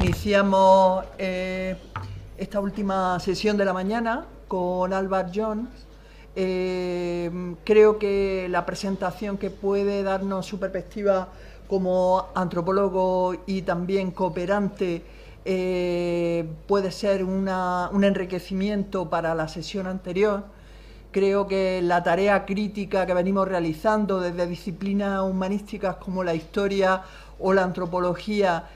Iniciamos esta última sesión de la mañana con Albert Jones. Creo que la presentación que puede darnos su perspectiva como antropólogo y también cooperante puede ser un enriquecimiento para la sesión anterior. Creo que la tarea crítica que venimos realizando desde disciplinas humanísticas como la historia o la antropología,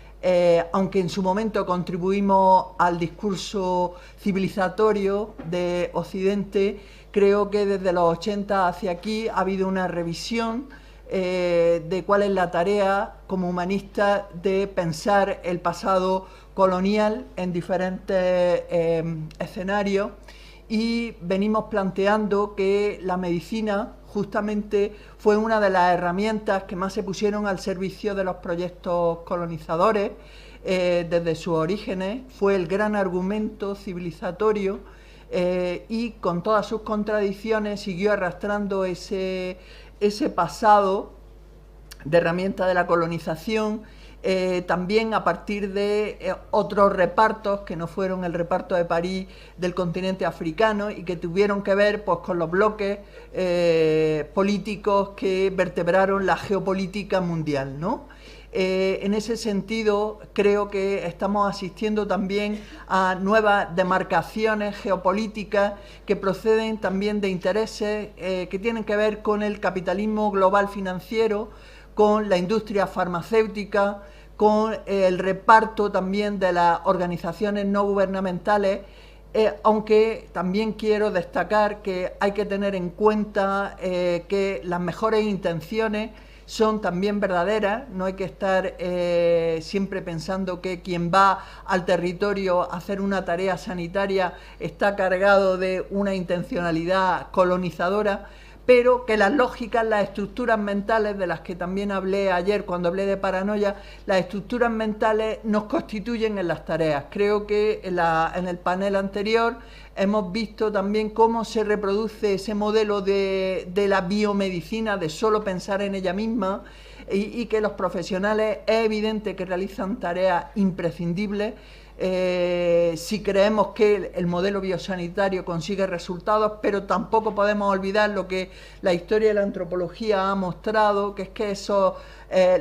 aunque en su momento contribuimos al discurso civilizatorio de Occidente, creo que desde los 80 hacia aquí ha habido una revisión de cuál es la tarea como humanista de pensar el pasado colonial en diferentes escenarios, y venimos planteando que la medicina justamente fue una de las herramientas que más se pusieron al servicio de los proyectos colonizadores desde sus orígenes. Fue el gran argumento civilizatorio y con todas sus contradicciones siguió arrastrando ese pasado de herramienta de la colonización. También a partir de otros repartos que no fueron el reparto de París del continente africano y que tuvieron que ver pues, con los bloques políticos que vertebraron la geopolítica mundial, ¿no? En ese sentido, creo que estamos asistiendo también a nuevas demarcaciones geopolíticas que proceden también de intereses que tienen que ver con el capitalismo global financiero, con la industria farmacéutica, con el reparto también de las organizaciones no gubernamentales, aunque también quiero destacar que hay que tener en cuenta que las mejores intenciones son también verdaderas. No hay que estar siempre pensando que quien va al territorio a hacer una tarea sanitaria está cargado de una intencionalidad colonizadora, pero que las lógicas, las estructuras mentales, de las que también hablé ayer cuando hablé de paranoia, las estructuras mentales nos constituyen en las tareas. Creo que en el panel anterior hemos visto también cómo se reproduce ese modelo de la biomedicina, de solo pensar en ella misma, y que los profesionales es evidente que realizan tareas imprescindibles. Si creemos que el modelo biosanitario consigue resultados, pero tampoco podemos olvidar lo que la historia de la antropología ha mostrado, que es que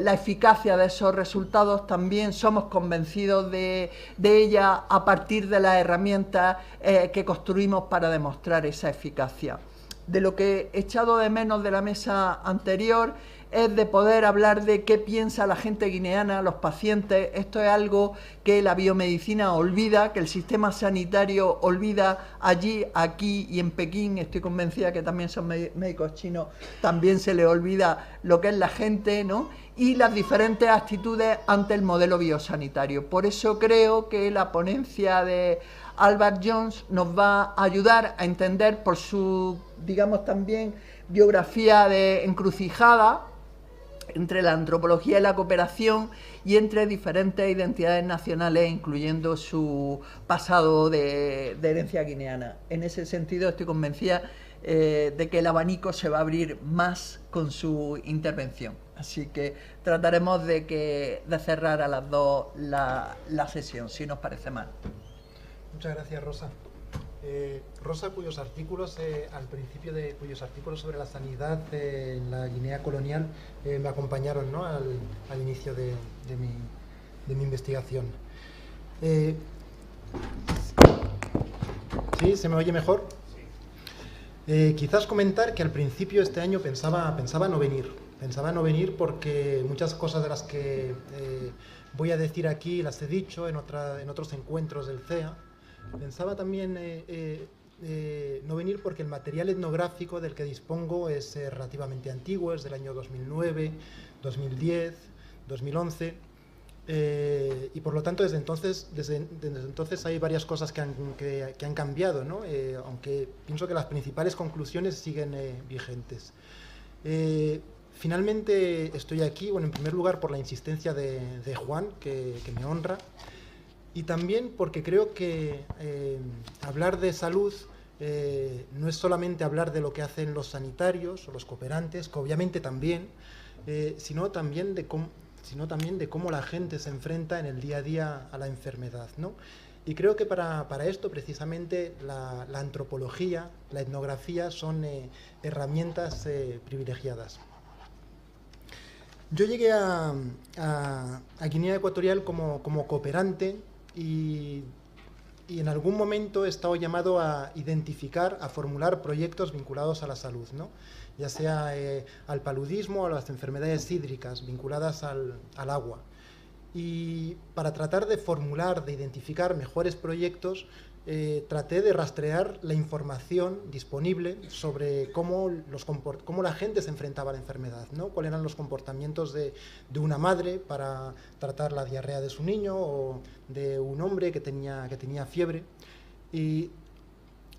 la eficacia de esos resultados también somos convencidos de ella a partir de las herramientas que construimos para demostrar esa eficacia. De lo que he echado de menos de la mesa anterior es de poder hablar de qué piensa la gente guineana, los pacientes. Esto es algo que la biomedicina olvida, que el sistema sanitario olvida allí, aquí y en Pekín. Estoy convencida que también son médicos chinos, también se les olvida lo que es la gente, ¿no? Y las diferentes actitudes ante el modelo biosanitario. Por eso creo que la ponencia de Albert Jones nos va a ayudar a entender, por su, digamos, también biografía de encrucijada entre la antropología y la cooperación y entre diferentes identidades nacionales, incluyendo su pasado de herencia guineana. En ese sentido estoy convencida de que el abanico se va a abrir más con su intervención. Así que trataremos de cerrar a las dos la sesión, si nos parece mal. Muchas gracias, Rosa. Rosa, cuyos artículos sobre la sanidad en la Guinea colonial me acompañaron, ¿no?, al inicio de mi investigación. ¿Sí? ¿Se me oye mejor? Sí. Quizás comentar que al principio de este año pensaba no venir. Pensaba no venir porque muchas cosas de las que voy a decir aquí las he dicho en otros encuentros del CEA. Pensaba también no venir porque el material etnográfico del que dispongo es relativamente antiguo, es del año 2009, 2010, 2011, y por lo tanto desde entonces hay varias cosas que han cambiado, ¿no? Aunque pienso que las principales conclusiones siguen vigentes. Finalmente estoy aquí, bueno, en primer lugar por la insistencia de Juan, que me honra, y también porque creo que hablar de salud no es solamente hablar de lo que hacen los sanitarios o los cooperantes, que obviamente también, sino también de sino también de cómo la gente se enfrenta en el día a día a la enfermedad, ¿no? Y creo que para esto precisamente la antropología, la etnografía son herramientas privilegiadas. Yo llegué a Guinea Ecuatorial como cooperante y en algún momento he estado llamado a identificar, a formular proyectos vinculados a la salud, ¿no? Ya sea al paludismo o a las enfermedades hídricas vinculadas al agua. Y para tratar de formular, de identificar mejores proyectos, traté de rastrear la información disponible sobre cómo la gente se enfrentaba a la enfermedad, ¿no? Cuáles eran los comportamientos de una madre para tratar la diarrea de su niño o de un hombre que tenía fiebre. Y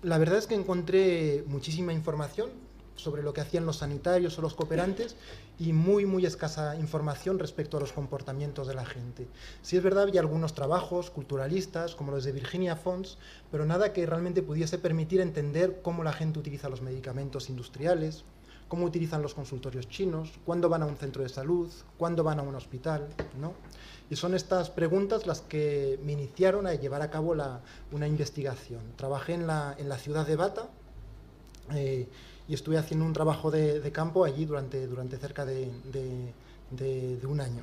la verdad es que encontré muchísima información sobre lo que hacían los sanitarios o los cooperantes y muy escasa información respecto a los comportamientos de la gente. Sí es verdad, había algunos trabajos culturalistas, como los de Virginia Fons, pero nada que realmente pudiese permitir entender cómo la gente utiliza los medicamentos industriales, cómo utilizan los consultorios chinos, cuándo van a un centro de salud, cuándo van a un hospital, ¿no? Y son estas preguntas las que me iniciaron a llevar a cabo una investigación. Trabajé en la ciudad de Bata, y estuve haciendo un trabajo de campo allí durante cerca de un año.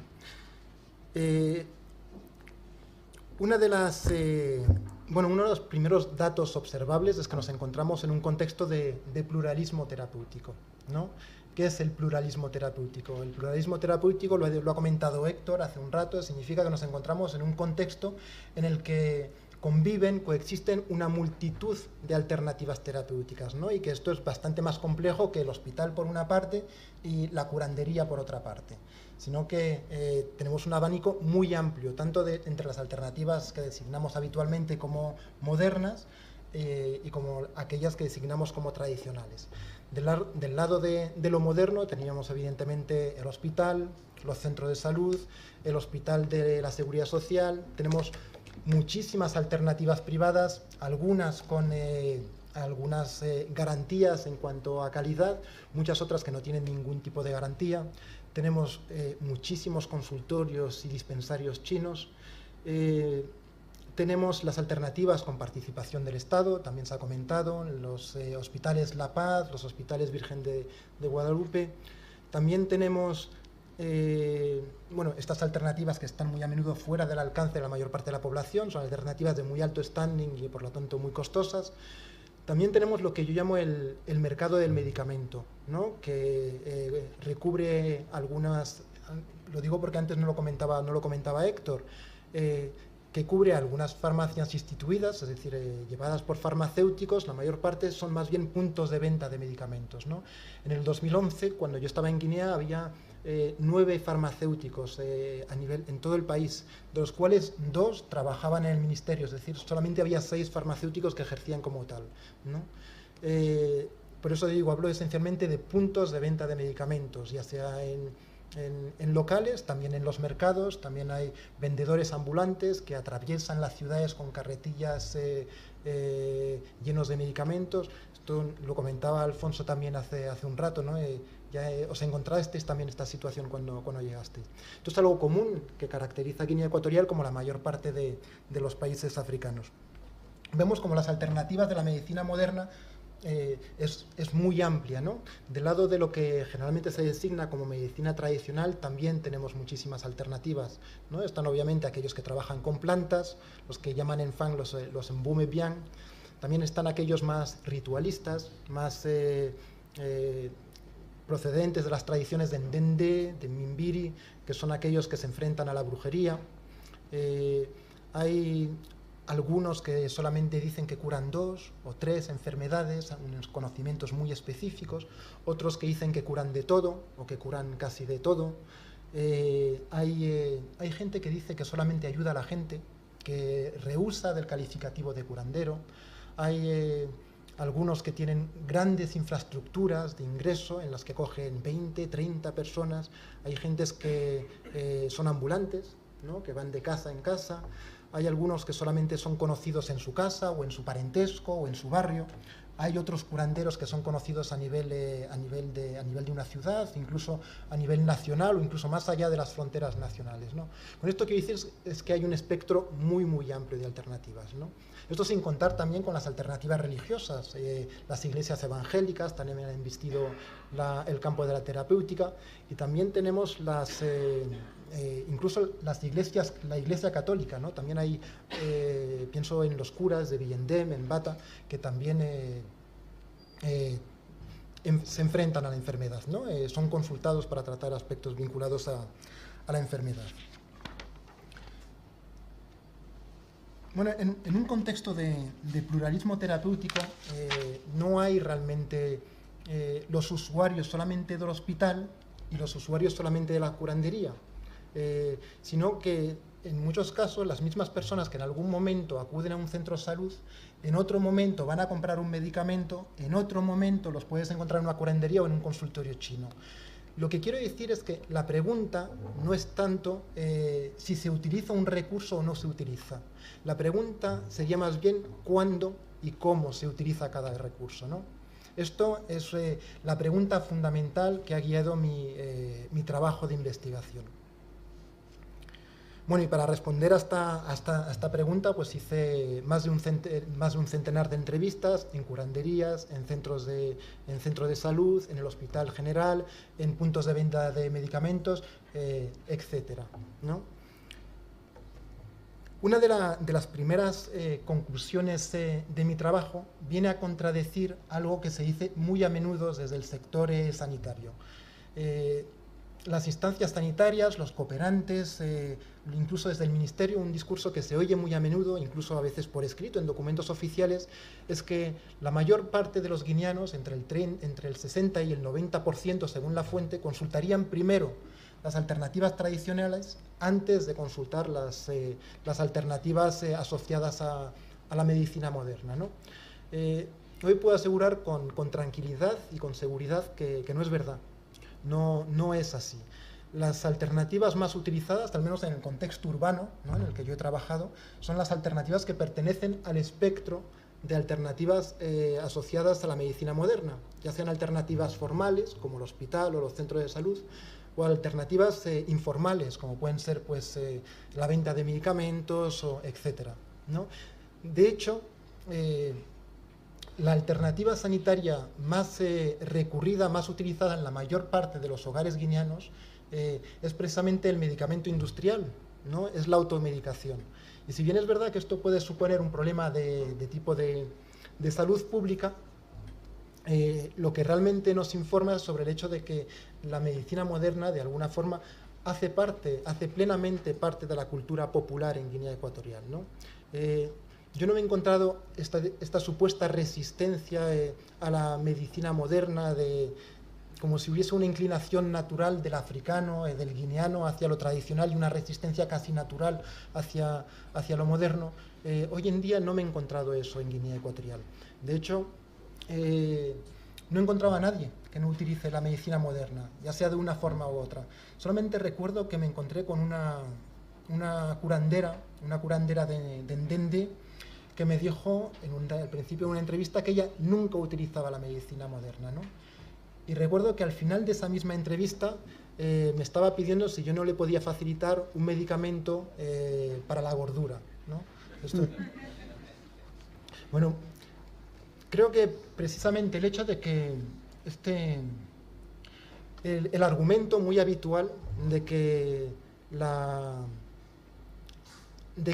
Uno de los primeros datos observables es que nos encontramos en un contexto de pluralismo terapéutico, ¿no? ¿Qué es el pluralismo terapéutico? El pluralismo terapéutico, lo ha comentado Héctor hace un rato, significa que nos encontramos en un contexto en el que coexisten una multitud de alternativas terapéuticas, ¿no? Y que esto es bastante más complejo que el hospital por una parte y la curandería por otra parte, sino que tenemos un abanico muy amplio, tanto entre las alternativas que designamos habitualmente como modernas y como aquellas que designamos como tradicionales. Del lado de lo moderno teníamos evidentemente el hospital, los centros de salud, el hospital de la seguridad social, tenemos muchísimas alternativas privadas, algunas con algunas garantías en cuanto a calidad, muchas otras que no tienen ningún tipo de garantía. Tenemos muchísimos consultorios y dispensarios chinos. Tenemos las alternativas con participación del Estado, también se ha comentado, los hospitales La Paz, los hospitales Virgen de Guadalupe. También tenemos estas alternativas que están muy a menudo fuera del alcance de la mayor parte de la población, son alternativas de muy alto standing y por lo tanto muy costosas. También tenemos lo que yo llamo el mercado del medicamento, ¿no? Que recubre algunas, lo digo porque antes no lo comentaba Héctor, que cubre algunas farmacias instituidas, es decir, llevadas por farmacéuticos. La mayor parte son más bien puntos de venta de medicamentos, ¿no? En el 2011, cuando yo estaba en Guinea, había 9 farmacéuticos en todo el país, de los cuales 2 trabajaban en el ministerio, es decir, solamente había 6 farmacéuticos que ejercían como tal, ¿no? Por eso digo, hablo esencialmente de puntos de venta de medicamentos, ya sea en locales, también en los mercados. También hay vendedores ambulantes que atraviesan las ciudades con carretillas llenos de medicamentos. Esto lo comentaba Alfonso también hace un rato, ¿no? Os encontrasteis también esta situación cuando llegasteis. Esto es algo común que caracteriza a Guinea Ecuatorial como la mayor parte de los países africanos. Vemos como las alternativas de la medicina moderna es muy amplia, ¿no? Del lado de lo que generalmente se designa como medicina tradicional, también tenemos muchísimas alternativas, ¿no? Están obviamente aquellos que trabajan con plantas, los que llaman en Fang los Mbume Bian. También están aquellos más ritualistas, más procedentes de las tradiciones de Ndende, de Mimbiri, que son aquellos que se enfrentan a la brujería. Hay algunos que solamente dicen que curan 2 o 3 enfermedades, unos conocimientos muy específicos, otros que dicen que curan de todo o que curan casi de todo. Hay gente que dice que solamente ayuda a la gente, que rehúsa del calificativo de curandero. Hay algunos que tienen grandes infraestructuras de ingreso en las que cogen 20, 30 personas. Hay gentes que son ambulantes, ¿no? Que van de casa en casa. hay algunos que solamente son conocidos en su casa o en su parentesco o en su barrio. Hay otros curanderos que son conocidos a nivel de una ciudad, incluso a nivel nacional o incluso más allá de las fronteras nacionales, ¿no? Con esto quiero decir es que hay un espectro muy, muy amplio de alternativas, ¿no? Esto sin contar también con las alternativas religiosas. Las iglesias evangélicas también han investido el campo de la terapéutica, y también tenemos incluso la iglesia católica, ¿no? También hay, pienso en los curas de Villendem, en Bata, que también se enfrentan a la enfermedad, ¿no? Son consultados para tratar aspectos vinculados a la enfermedad. Bueno, en un contexto de pluralismo terapéutico no hay realmente los usuarios solamente del hospital y los usuarios solamente de la curandería, sino que en muchos casos las mismas personas que en algún momento acuden a un centro de salud, en otro momento van a comprar un medicamento, en otro momento los puedes encontrar en una curandería o en un consultorio chino. Lo que quiero decir es que la pregunta no es tanto si se utiliza un recurso o no se utiliza. La pregunta sería más bien cuándo y cómo se utiliza cada recurso, ¿no? Esto es la pregunta fundamental que ha guiado mi trabajo de investigación. Bueno, y para responder a esta pregunta, pues hice más de un centenar de entrevistas en curanderías, en centros de salud, en el Hospital General, en puntos de venta de medicamentos, etcétera, ¿no? Una de las primeras conclusiones de mi trabajo viene a contradecir algo que se dice muy a menudo desde el sector sanitario. Las instancias sanitarias, los cooperantes, incluso desde el Ministerio, un discurso que se oye muy a menudo, incluso a veces por escrito en documentos oficiales, es que la mayor parte de los guineanos, entre el 60 y el 90% según la fuente, consultarían primero las alternativas tradicionales antes de consultar las alternativas asociadas a la medicina moderna, ¿no? Hoy puedo asegurar con tranquilidad y con seguridad que no es verdad. No es así. Las alternativas más utilizadas, al menos en el contexto urbano, ¿no?, en el que yo he trabajado, son las alternativas que pertenecen al espectro de alternativas asociadas a la medicina moderna, ya sean alternativas formales, como el hospital o los centros de salud, o alternativas informales, como pueden ser pues, la venta de medicamentos, etcétera, ¿no? De hecho, la alternativa sanitaria más recurrida, más utilizada en la mayor parte de los hogares guineanos es precisamente el medicamento industrial, ¿no? Es la automedicación. Y si bien es verdad que esto puede suponer un problema de tipo de salud pública, lo que realmente nos informa es sobre el hecho de que la medicina moderna, de alguna forma, hace plenamente parte de la cultura popular en Guinea Ecuatorial, ¿no? Yo no me he encontrado esta supuesta resistencia a la medicina moderna, como si hubiese una inclinación natural del africano, del guineano hacia lo tradicional y una resistencia casi natural hacia lo moderno. Hoy en día no me he encontrado eso en Guinea Ecuatorial. De hecho, no he encontrado a nadie que no utilice la medicina moderna, ya sea de una forma u otra. Solamente recuerdo que me encontré con una curandera de Ndende, que me dijo al principio de una entrevista que ella nunca utilizaba la medicina moderna, ¿no? Y recuerdo que al final de esa misma entrevista me estaba pidiendo si yo no le podía facilitar un medicamento para la gordura, ¿no? Bueno, creo que precisamente el hecho de que el argumento muy habitual de que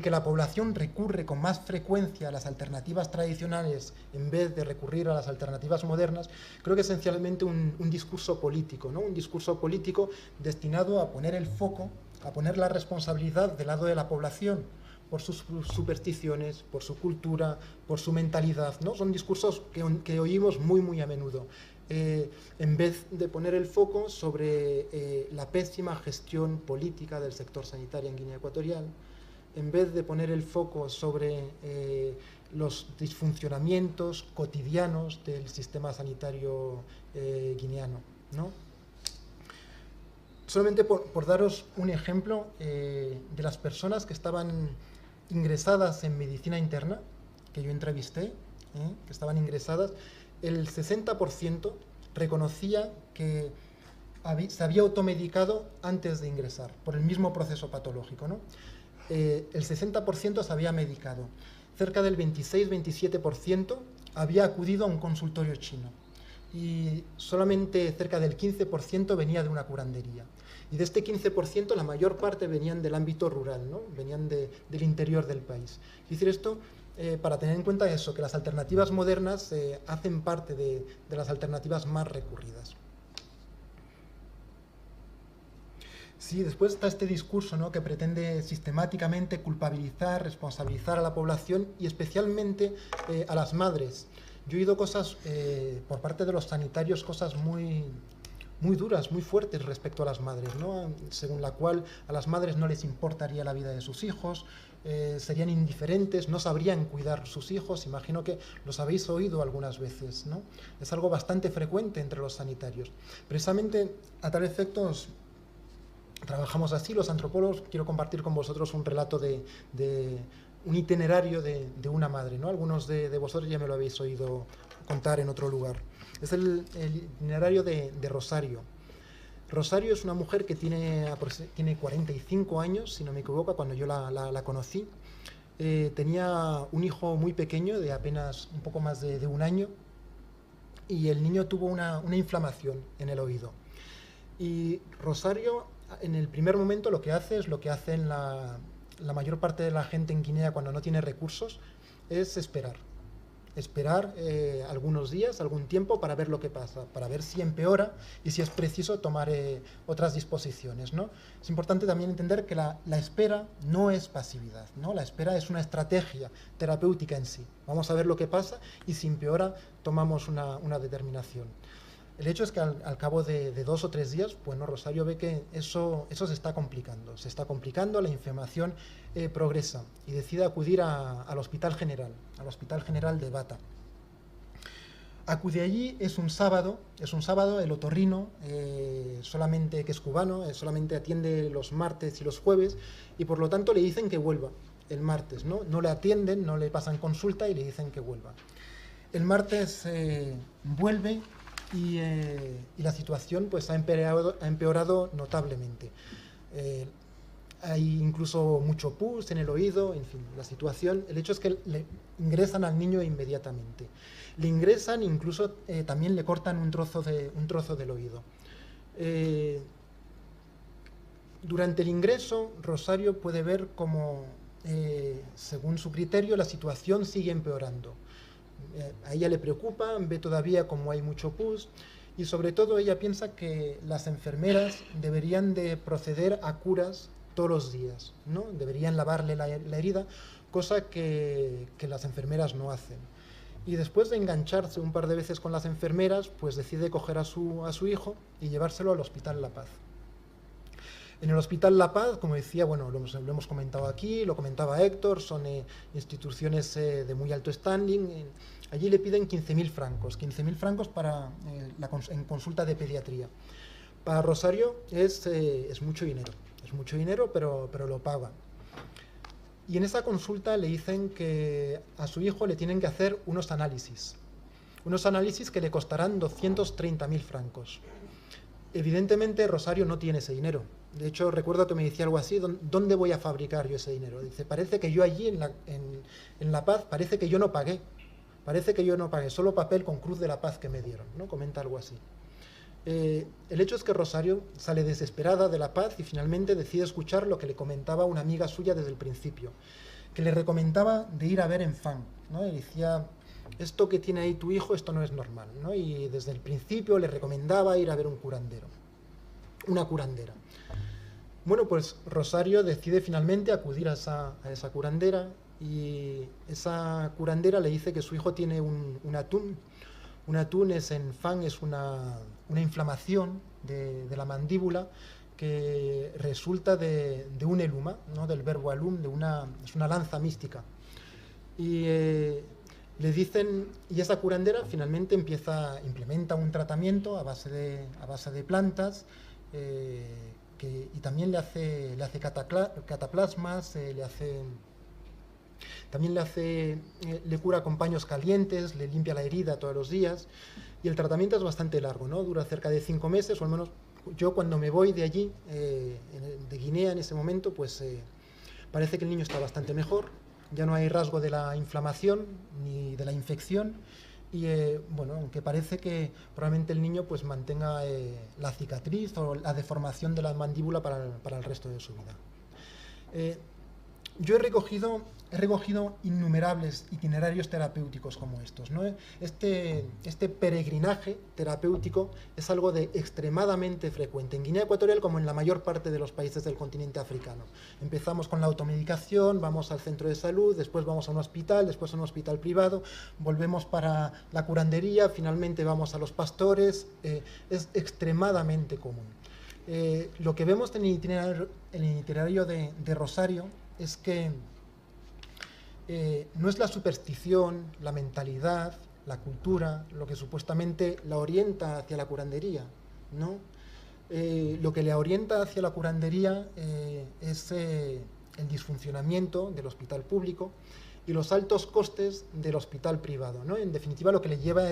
la población recurre con más frecuencia a las alternativas tradicionales en vez de recurrir a las alternativas modernas, creo que es esencialmente un discurso político, ¿no? Un discurso político destinado a poner el foco, a poner la responsabilidad del lado de la población por sus supersticiones, por su cultura, por su mentalidad, ¿no? Son discursos que oímos muy, muy a menudo, en vez de poner el foco sobre la pésima gestión política del sector sanitario en Guinea Ecuatorial, en vez de poner el foco sobre los disfuncionamientos cotidianos del sistema sanitario guineano, ¿no? Solamente por daros un ejemplo de las personas que estaban ingresadas en medicina interna, que yo entrevisté, que estaban ingresadas, el 60% reconocía que se había automedicado antes de ingresar, por el mismo proceso patológico, ¿no? El 60% se había medicado. Cerca del 26-27% había acudido a un consultorio chino. Y solamente cerca del 15% venía de una curandería. Y de este 15%, la mayor parte venían del ámbito rural, ¿no? Venían del interior del país. Es decir, esto para tener en cuenta eso, que las alternativas modernas hacen parte de las alternativas más recurridas. Sí, después está este discurso, ¿no?, que pretende sistemáticamente culpabilizar, responsabilizar a la población y especialmente a las madres. Yo he oído cosas por parte de los sanitarios, cosas muy duras, muy fuertes respecto a las madres, ¿no? Según la cual a las madres no les importaría la vida de sus hijos, serían indiferentes, no sabrían cuidar sus hijos. Imagino que los habéis oído algunas veces, ¿no? Es algo bastante frecuente entre los sanitarios. Precisamente a tal efecto trabajamos así, los antropólogos. Quiero compartir con vosotros un relato de un itinerario de una madre, ¿no? Algunos de vosotros ya me lo habéis oído contar en otro lugar. Es el itinerario de Rosario. Rosario es una mujer que tiene 45 años, si no me equivoco, cuando yo la conocí. Tenía un hijo muy pequeño, de apenas un poco más de un año, y el niño tuvo una inflamación en el oído. Y Rosario, en el primer momento, lo que hace es lo que hacen la mayor parte de la gente en Guinea cuando no tiene recursos, es esperar algunos días, algún tiempo, para ver lo que pasa, para ver si empeora y si es preciso tomar otras disposiciones, ¿no? Es importante también entender que la espera no es pasividad, ¿no? La espera es una estrategia terapéutica en sí. Vamos a ver lo que pasa y si empeora tomamos una determinación. El hecho es que al cabo de 2 o 3 días, bueno, Rosario ve que eso se está complicando, la inflamación progresa y decide acudir al Hospital General de Bata. Acude allí, es un sábado, el otorrino, solamente que es cubano, solamente atiende los martes y los jueves, y por lo tanto le dicen que vuelva el martes, ¿no? No le atienden, no le pasan consulta y le dicen que vuelva. El martes vuelve. Y la situación pues ha empeorado notablemente. Hay incluso mucho pus en el oído, en fin, la situación. El hecho es que le ingresan al niño inmediatamente. Le ingresan, incluso también le cortan un trozo del oído. Durante el ingreso, Rosario puede ver cómo, según su criterio, la situación sigue empeorando. A ella le preocupa, ve todavía como hay mucho pus y sobre todo ella piensa que las enfermeras deberían de proceder a curas todos los días, ¿no? Deberían lavarle la herida, cosa que las enfermeras no hacen. Y después de engancharse un par de veces con las enfermeras, pues decide coger a su hijo y llevárselo al Hospital La Paz. En el Hospital La Paz, como decía, bueno, lo hemos comentado aquí, lo comentaba Héctor, son instituciones de muy alto standing. Allí le piden 15.000 francos, 15.000 francos en consulta de pediatría. Para Rosario es mucho dinero, pero lo paga. Y en esa consulta le dicen que a su hijo le tienen que hacer unos análisis que le costarán 230.000 francos. Evidentemente Rosario no tiene ese dinero. De hecho, recuerdo que me decía algo así: ¿dónde voy a fabricar yo ese dinero? Dice, parece que yo allí en La Paz, parece que yo no pagué, solo papel con cruz de la paz que me dieron, ¿no? Comenta algo así. El hecho es que Rosario sale desesperada de La Paz y finalmente decide escuchar lo que le comentaba una amiga suya desde el principio, que le recomendaba de ir a ver Enfant, ¿no? Y decía, esto que tiene ahí tu hijo, esto no es normal, ¿no? Y desde el principio le recomendaba ir a ver una curandera. Bueno, pues Rosario decide finalmente acudir a esa curandera, y esa curandera le dice que su hijo tiene un atún. Un atún es una inflamación de la mandíbula que resulta de un eluma, ¿no? Del verbo alum, es una lanza mística. Y le dicen, y esa curandera finalmente implementa un tratamiento a base de plantas, y también le hace cataplasmas, le hace También le cura con paños calientes, le limpia la herida todos los días. Y el tratamiento es bastante largo, ¿no? Dura cerca de 5 meses, o al menos yo cuando me voy de allí, de Guinea en ese momento, pues parece que el niño está bastante mejor. Ya no hay rasgo de la inflamación ni de la infección. Y bueno, aunque parece que probablemente el niño pues mantenga la cicatriz o la deformación de la mandíbula para el resto de su vida. Yo he recogido innumerables itinerarios terapéuticos como estos, ¿no? Este peregrinaje terapéutico es algo de extremadamente frecuente en Guinea Ecuatorial como en la mayor parte de los países del continente africano. Empezamos con la automedicación, vamos al centro de salud, después vamos a un hospital, después a un hospital privado, volvemos para la curandería, finalmente vamos a los pastores. Es extremadamente común. Lo que vemos en el itinerario de Rosario es que no es la superstición, la mentalidad, la cultura, lo que supuestamente la orienta hacia la curandería, ¿no? Lo que le orienta hacia la curandería es el disfuncionamiento del hospital público y los altos costes del hospital privado, ¿no? En definitiva, lo que le lleva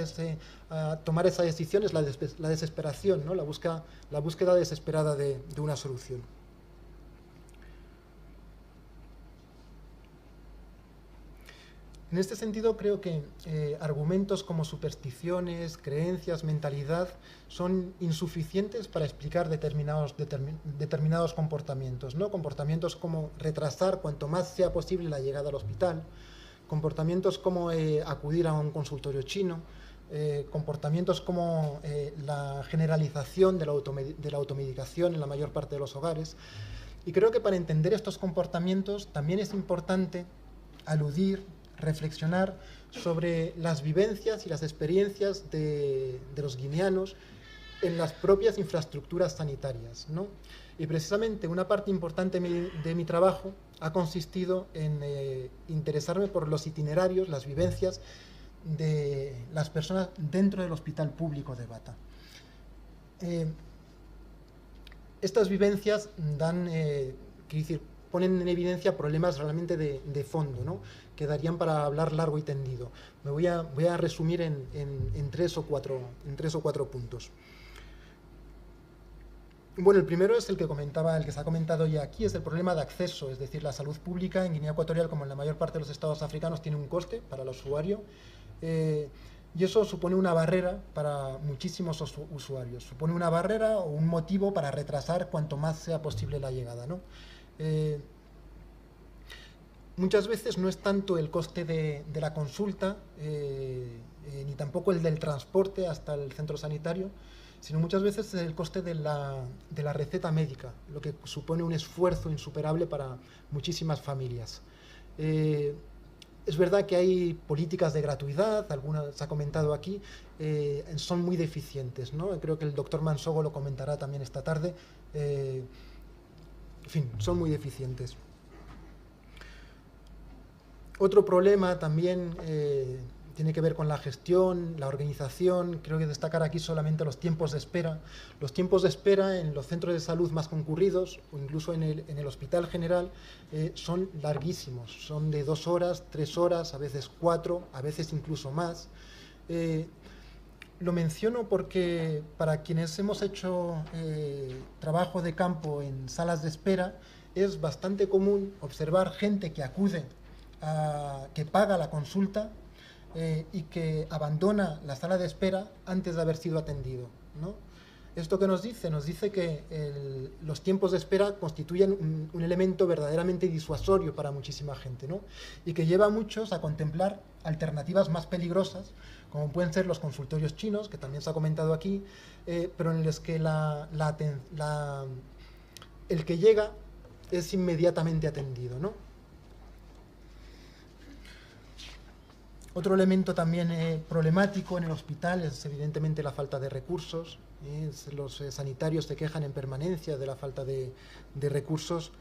a tomar esa decisión es la desesperación, ¿no? La búsqueda desesperada de una solución. En este sentido, creo que argumentos como supersticiones, creencias, mentalidad, son insuficientes para explicar determinados comportamientos, ¿no? Comportamientos como retrasar cuanto más sea posible la llegada al hospital, comportamientos como acudir a un consultorio chino, comportamientos como la generalización de la automedicación en la mayor parte de los hogares. Y creo que para entender estos comportamientos también es importante reflexionar sobre las vivencias y las experiencias de los guineanos en las propias infraestructuras sanitarias, ¿no? Y precisamente una parte importante de mi trabajo ha consistido en interesarme por los itinerarios, las vivencias de las personas dentro del hospital público de Bata. Estas vivencias ponen en evidencia problemas realmente de fondo, ¿no? Que darían para hablar largo y tendido. Me voy a resumir en tres o cuatro puntos. Bueno, el primero es el que se ha comentado ya aquí, es el problema de acceso, es decir, la salud pública en Guinea Ecuatorial, como en la mayor parte de los estados africanos, tiene un coste para el usuario, y eso supone una barrera para muchísimos usuarios, supone una barrera o un motivo para retrasar cuanto más sea posible la llegada, ¿no? Muchas veces no es tanto el coste de la consulta, ni tampoco el del transporte hasta el centro sanitario, sino muchas veces es el coste de la receta médica, lo que supone un esfuerzo insuperable para muchísimas familias. Es verdad que hay políticas de gratuidad, algunas se ha comentado aquí, son muy deficientes, ¿no? Creo que el doctor Mansogo lo comentará también esta tarde. En fin, son muy deficientes. Otro problema también tiene que ver con la gestión, la organización. Creo que destacar aquí solamente los tiempos de espera. Los tiempos de espera en los centros de salud más concurridos o incluso en el hospital general son larguísimos. Son de 2 horas, 3 horas, a veces 4, a veces incluso más. Lo menciono porque para quienes hemos hecho trabajo de campo en salas de espera es bastante común observar gente que acude, que paga la consulta y que abandona la sala de espera antes de haber sido atendido, ¿no? ¿Esto qué nos dice? Nos dice que los tiempos de espera constituyen un elemento verdaderamente disuasorio para muchísima gente, ¿no? Y que lleva a muchos a contemplar alternativas más peligrosas, como pueden ser los consultorios chinos, que también se ha comentado aquí, pero en los que el que llega es inmediatamente atendido, ¿no? Otro elemento también problemático en el hospital es evidentemente la falta de recursos. Los sanitarios se quejan en permanencia de la falta de recursos.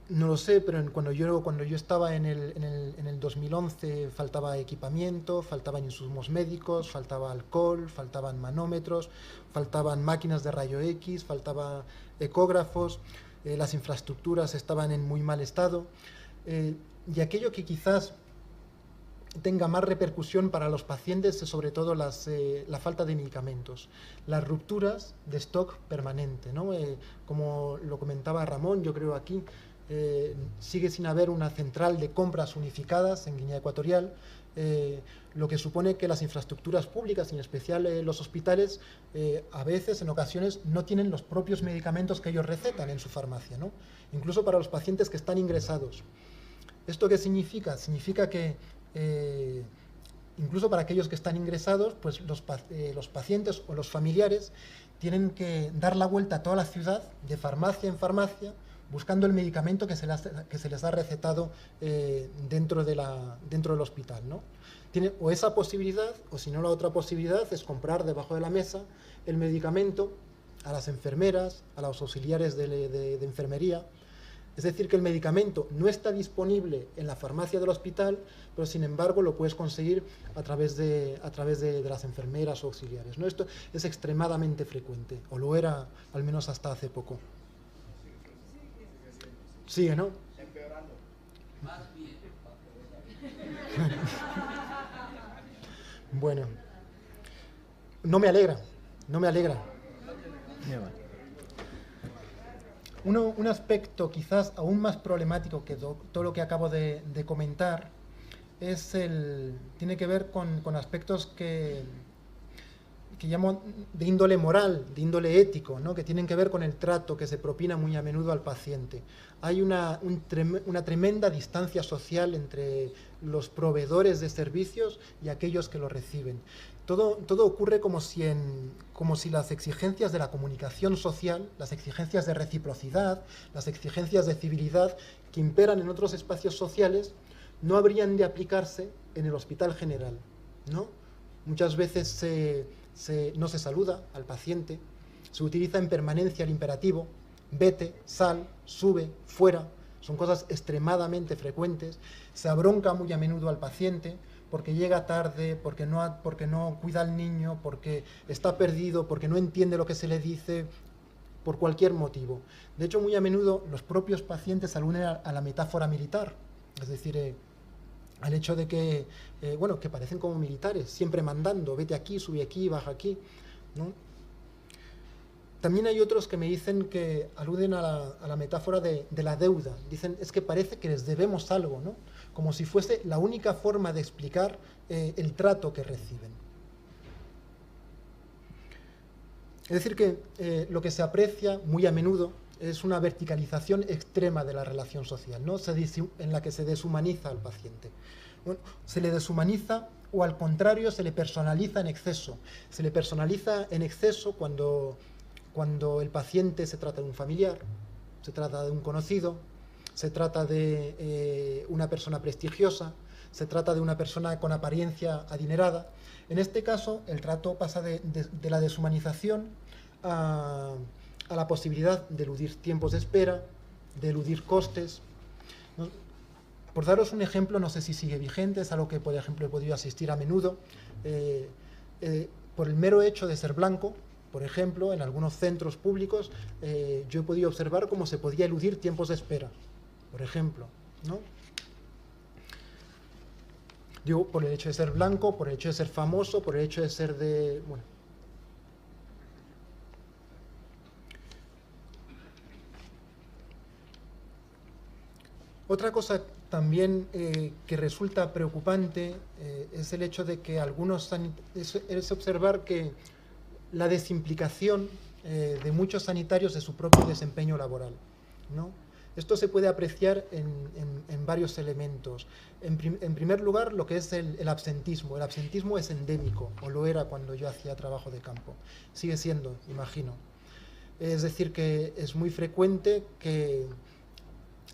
No lo sé, pero cuando yo estaba en el 2011 faltaba equipamiento, faltaban insumos médicos, faltaba alcohol, faltaban manómetros, faltaban máquinas de rayo X, faltaban ecógrafos, las infraestructuras estaban en muy mal estado. y aquello que quizás tenga más repercusión para los pacientes es sobre todo la falta de medicamentos, las rupturas de stock permanente, ¿no? Como lo comentaba Ramón, yo creo aquí, sigue sin haber una central de compras unificadas en Guinea Ecuatorial, lo que supone que las infraestructuras públicas, en especial los hospitales, a veces, en ocasiones, no tienen los propios medicamentos que ellos recetan en su farmacia, ¿no? Incluso para los pacientes que están ingresados. ¿Esto qué significa? Significa que incluso para aquellos que están ingresados, pues los pacientes o los familiares tienen que dar la vuelta a toda la ciudad, de farmacia en farmacia, buscando el medicamento que se les ha recetado dentro del hospital, ¿no? Tiene o esa posibilidad, o si no la otra posibilidad, es comprar debajo de la mesa el medicamento a las enfermeras, a los auxiliares de enfermería. Es decir, que el medicamento no está disponible en la farmacia del hospital, pero sin embargo lo puedes conseguir a través de las enfermeras o auxiliares, ¿no? Esto es extremadamente frecuente, o lo era al menos hasta hace poco. Sigue, ¿no? Empeorando. Más bien. Bueno, no me alegra. Un aspecto quizás aún más problemático que todo lo que acabo de comentar tiene que ver con aspectos que llamo de índole moral, de índole ético, ¿no? Que tienen que ver con el trato que se propina muy a menudo al paciente. Hay una tremenda distancia social entre los proveedores de servicios y aquellos que los reciben. Todo ocurre como si las exigencias de la comunicación social, las exigencias de reciprocidad, las exigencias de civilidad que imperan en otros espacios sociales no habrían de aplicarse en el hospital general, ¿no? Muchas veces no se saluda al paciente, se utiliza en permanencia el imperativo, vete, sal, sube, fuera, son cosas extremadamente frecuentes, se abronca muy a menudo al paciente porque llega tarde, porque no cuida al niño, porque está perdido, porque no entiende lo que se le dice, por cualquier motivo. De hecho, muy a menudo los propios pacientes aluden a la metáfora militar, es decir, al hecho de que, que parecen como militares, siempre mandando, vete aquí, sube aquí, baja aquí, ¿no? También hay otros que me dicen que aluden a la metáfora de la deuda. Dicen, es que parece que les debemos algo, ¿no? Como si fuese la única forma de explicar el trato que reciben. Es decir, que lo que se aprecia muy a menudo es una verticalización extrema de la relación social, ¿no? En la que se deshumaniza al paciente. Bueno, se le deshumaniza o al contrario se le personaliza en exceso. Se le personaliza en exceso cuando el paciente se trata de un familiar, se trata de un conocido, se trata de una persona prestigiosa, se trata de una persona con apariencia adinerada. En este caso, el trato pasa de la deshumanización a la posibilidad de eludir tiempos de espera, de eludir costes. Por daros un ejemplo, no sé si sigue vigente, es algo que, por ejemplo, he podido asistir a menudo, por el mero hecho de ser blanco. Por ejemplo, en algunos centros públicos yo he podido observar cómo se podía eludir tiempos de espera, por ejemplo, ¿no? Digo, por el hecho de ser blanco, por el hecho de ser famoso, por el hecho de ser de... Bueno. Otra cosa también que resulta preocupante es el hecho de que es observar que la desimplicación de muchos sanitarios de su propio desempeño laboral, ¿no? Esto se puede apreciar en varios elementos. En primer lugar, lo que es el absentismo. El absentismo es endémico, o lo era cuando yo hacía trabajo de campo. Sigue siendo, imagino. Es decir, que es muy frecuente que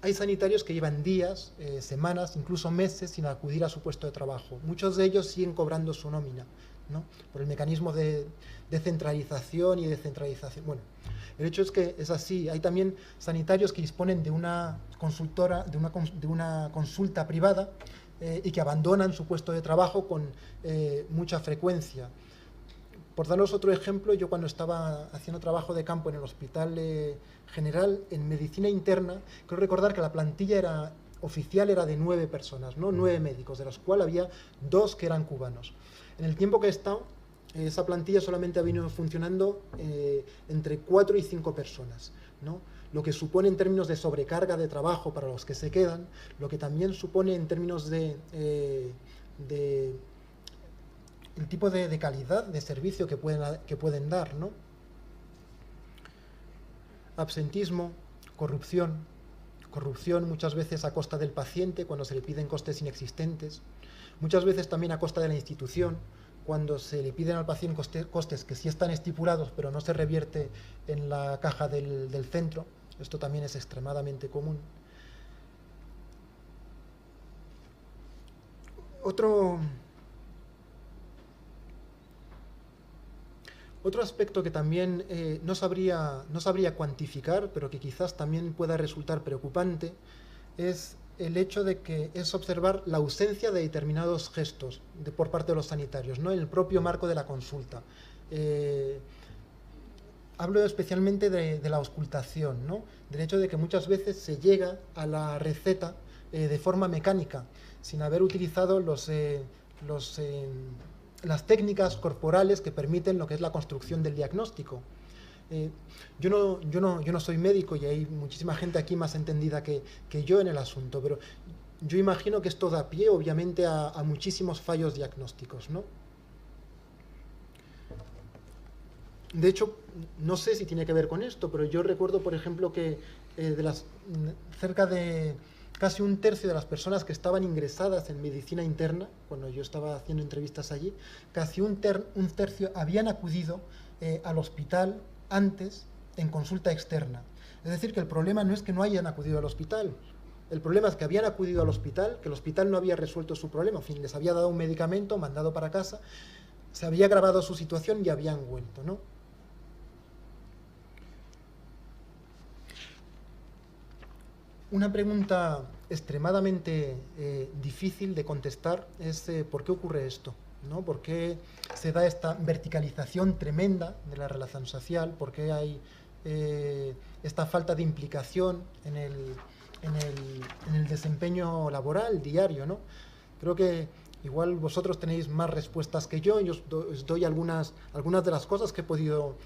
hay sanitarios que llevan días, semanas, incluso meses sin acudir a su puesto de trabajo. Muchos de ellos siguen cobrando su nómina, ¿no? Por el mecanismo de centralización y descentralización. Bueno, el hecho es que es así. Hay también sanitarios que disponen de una consultora, de una consulta privada y que abandonan su puesto de trabajo con mucha frecuencia. Por daros otro ejemplo, yo cuando estaba haciendo trabajo de campo en el Hospital General, en medicina interna, creo recordar que la plantilla oficial era de 9 personas, ¿no? 9 médicos, de los cuales había 2 que eran cubanos. En el tiempo que he estado, esa plantilla solamente ha venido funcionando entre 4 y 5 personas, ¿no? Lo que supone en términos de sobrecarga de trabajo para los que se quedan, lo que también supone en términos de el tipo de calidad de servicio que pueden dar, ¿no? Absentismo, corrupción muchas veces a costa del paciente cuando se le piden costes inexistentes, muchas veces también a costa de la institución cuando se le piden al paciente costes que sí están estipulados pero no se revierte en la caja del centro. Esto también es extremadamente común. Otro aspecto que también no sabría cuantificar, pero que quizás también pueda resultar preocupante, es el hecho de que es observar la ausencia de determinados gestos por parte de los sanitarios, ¿no? En el propio marco de la consulta. Hablo especialmente de la auscultación, ¿no? Del hecho de que muchas veces se llega a la receta de forma mecánica, sin haber utilizado las técnicas corporales que permiten lo que es la construcción del diagnóstico. Yo no soy médico y hay muchísima gente aquí más entendida que yo en el asunto, pero yo imagino que esto da pie, obviamente, a muchísimos fallos diagnósticos, ¿no? De hecho, no sé si tiene que ver con esto, pero yo recuerdo, por ejemplo, que cerca de casi un tercio de las personas que estaban ingresadas en medicina interna, cuando yo estaba haciendo entrevistas allí, casi un tercio habían acudido al hospital antes en consulta externa. Es decir, que el problema no es que no hayan acudido al hospital, el problema es que habían acudido al hospital, que el hospital no había resuelto su problema, en fin, les había dado un medicamento, mandado para casa, se había agravado su situación y habían vuelto, ¿no? Una pregunta extremadamente difícil de contestar es ¿por qué ocurre esto? ¿No? ¿Por qué se da esta verticalización tremenda de la relación social? ¿Por qué hay esta falta de implicación en el desempeño laboral diario, ¿no? Creo que igual vosotros tenéis más respuestas que yo os doy algunas de las cosas que he podido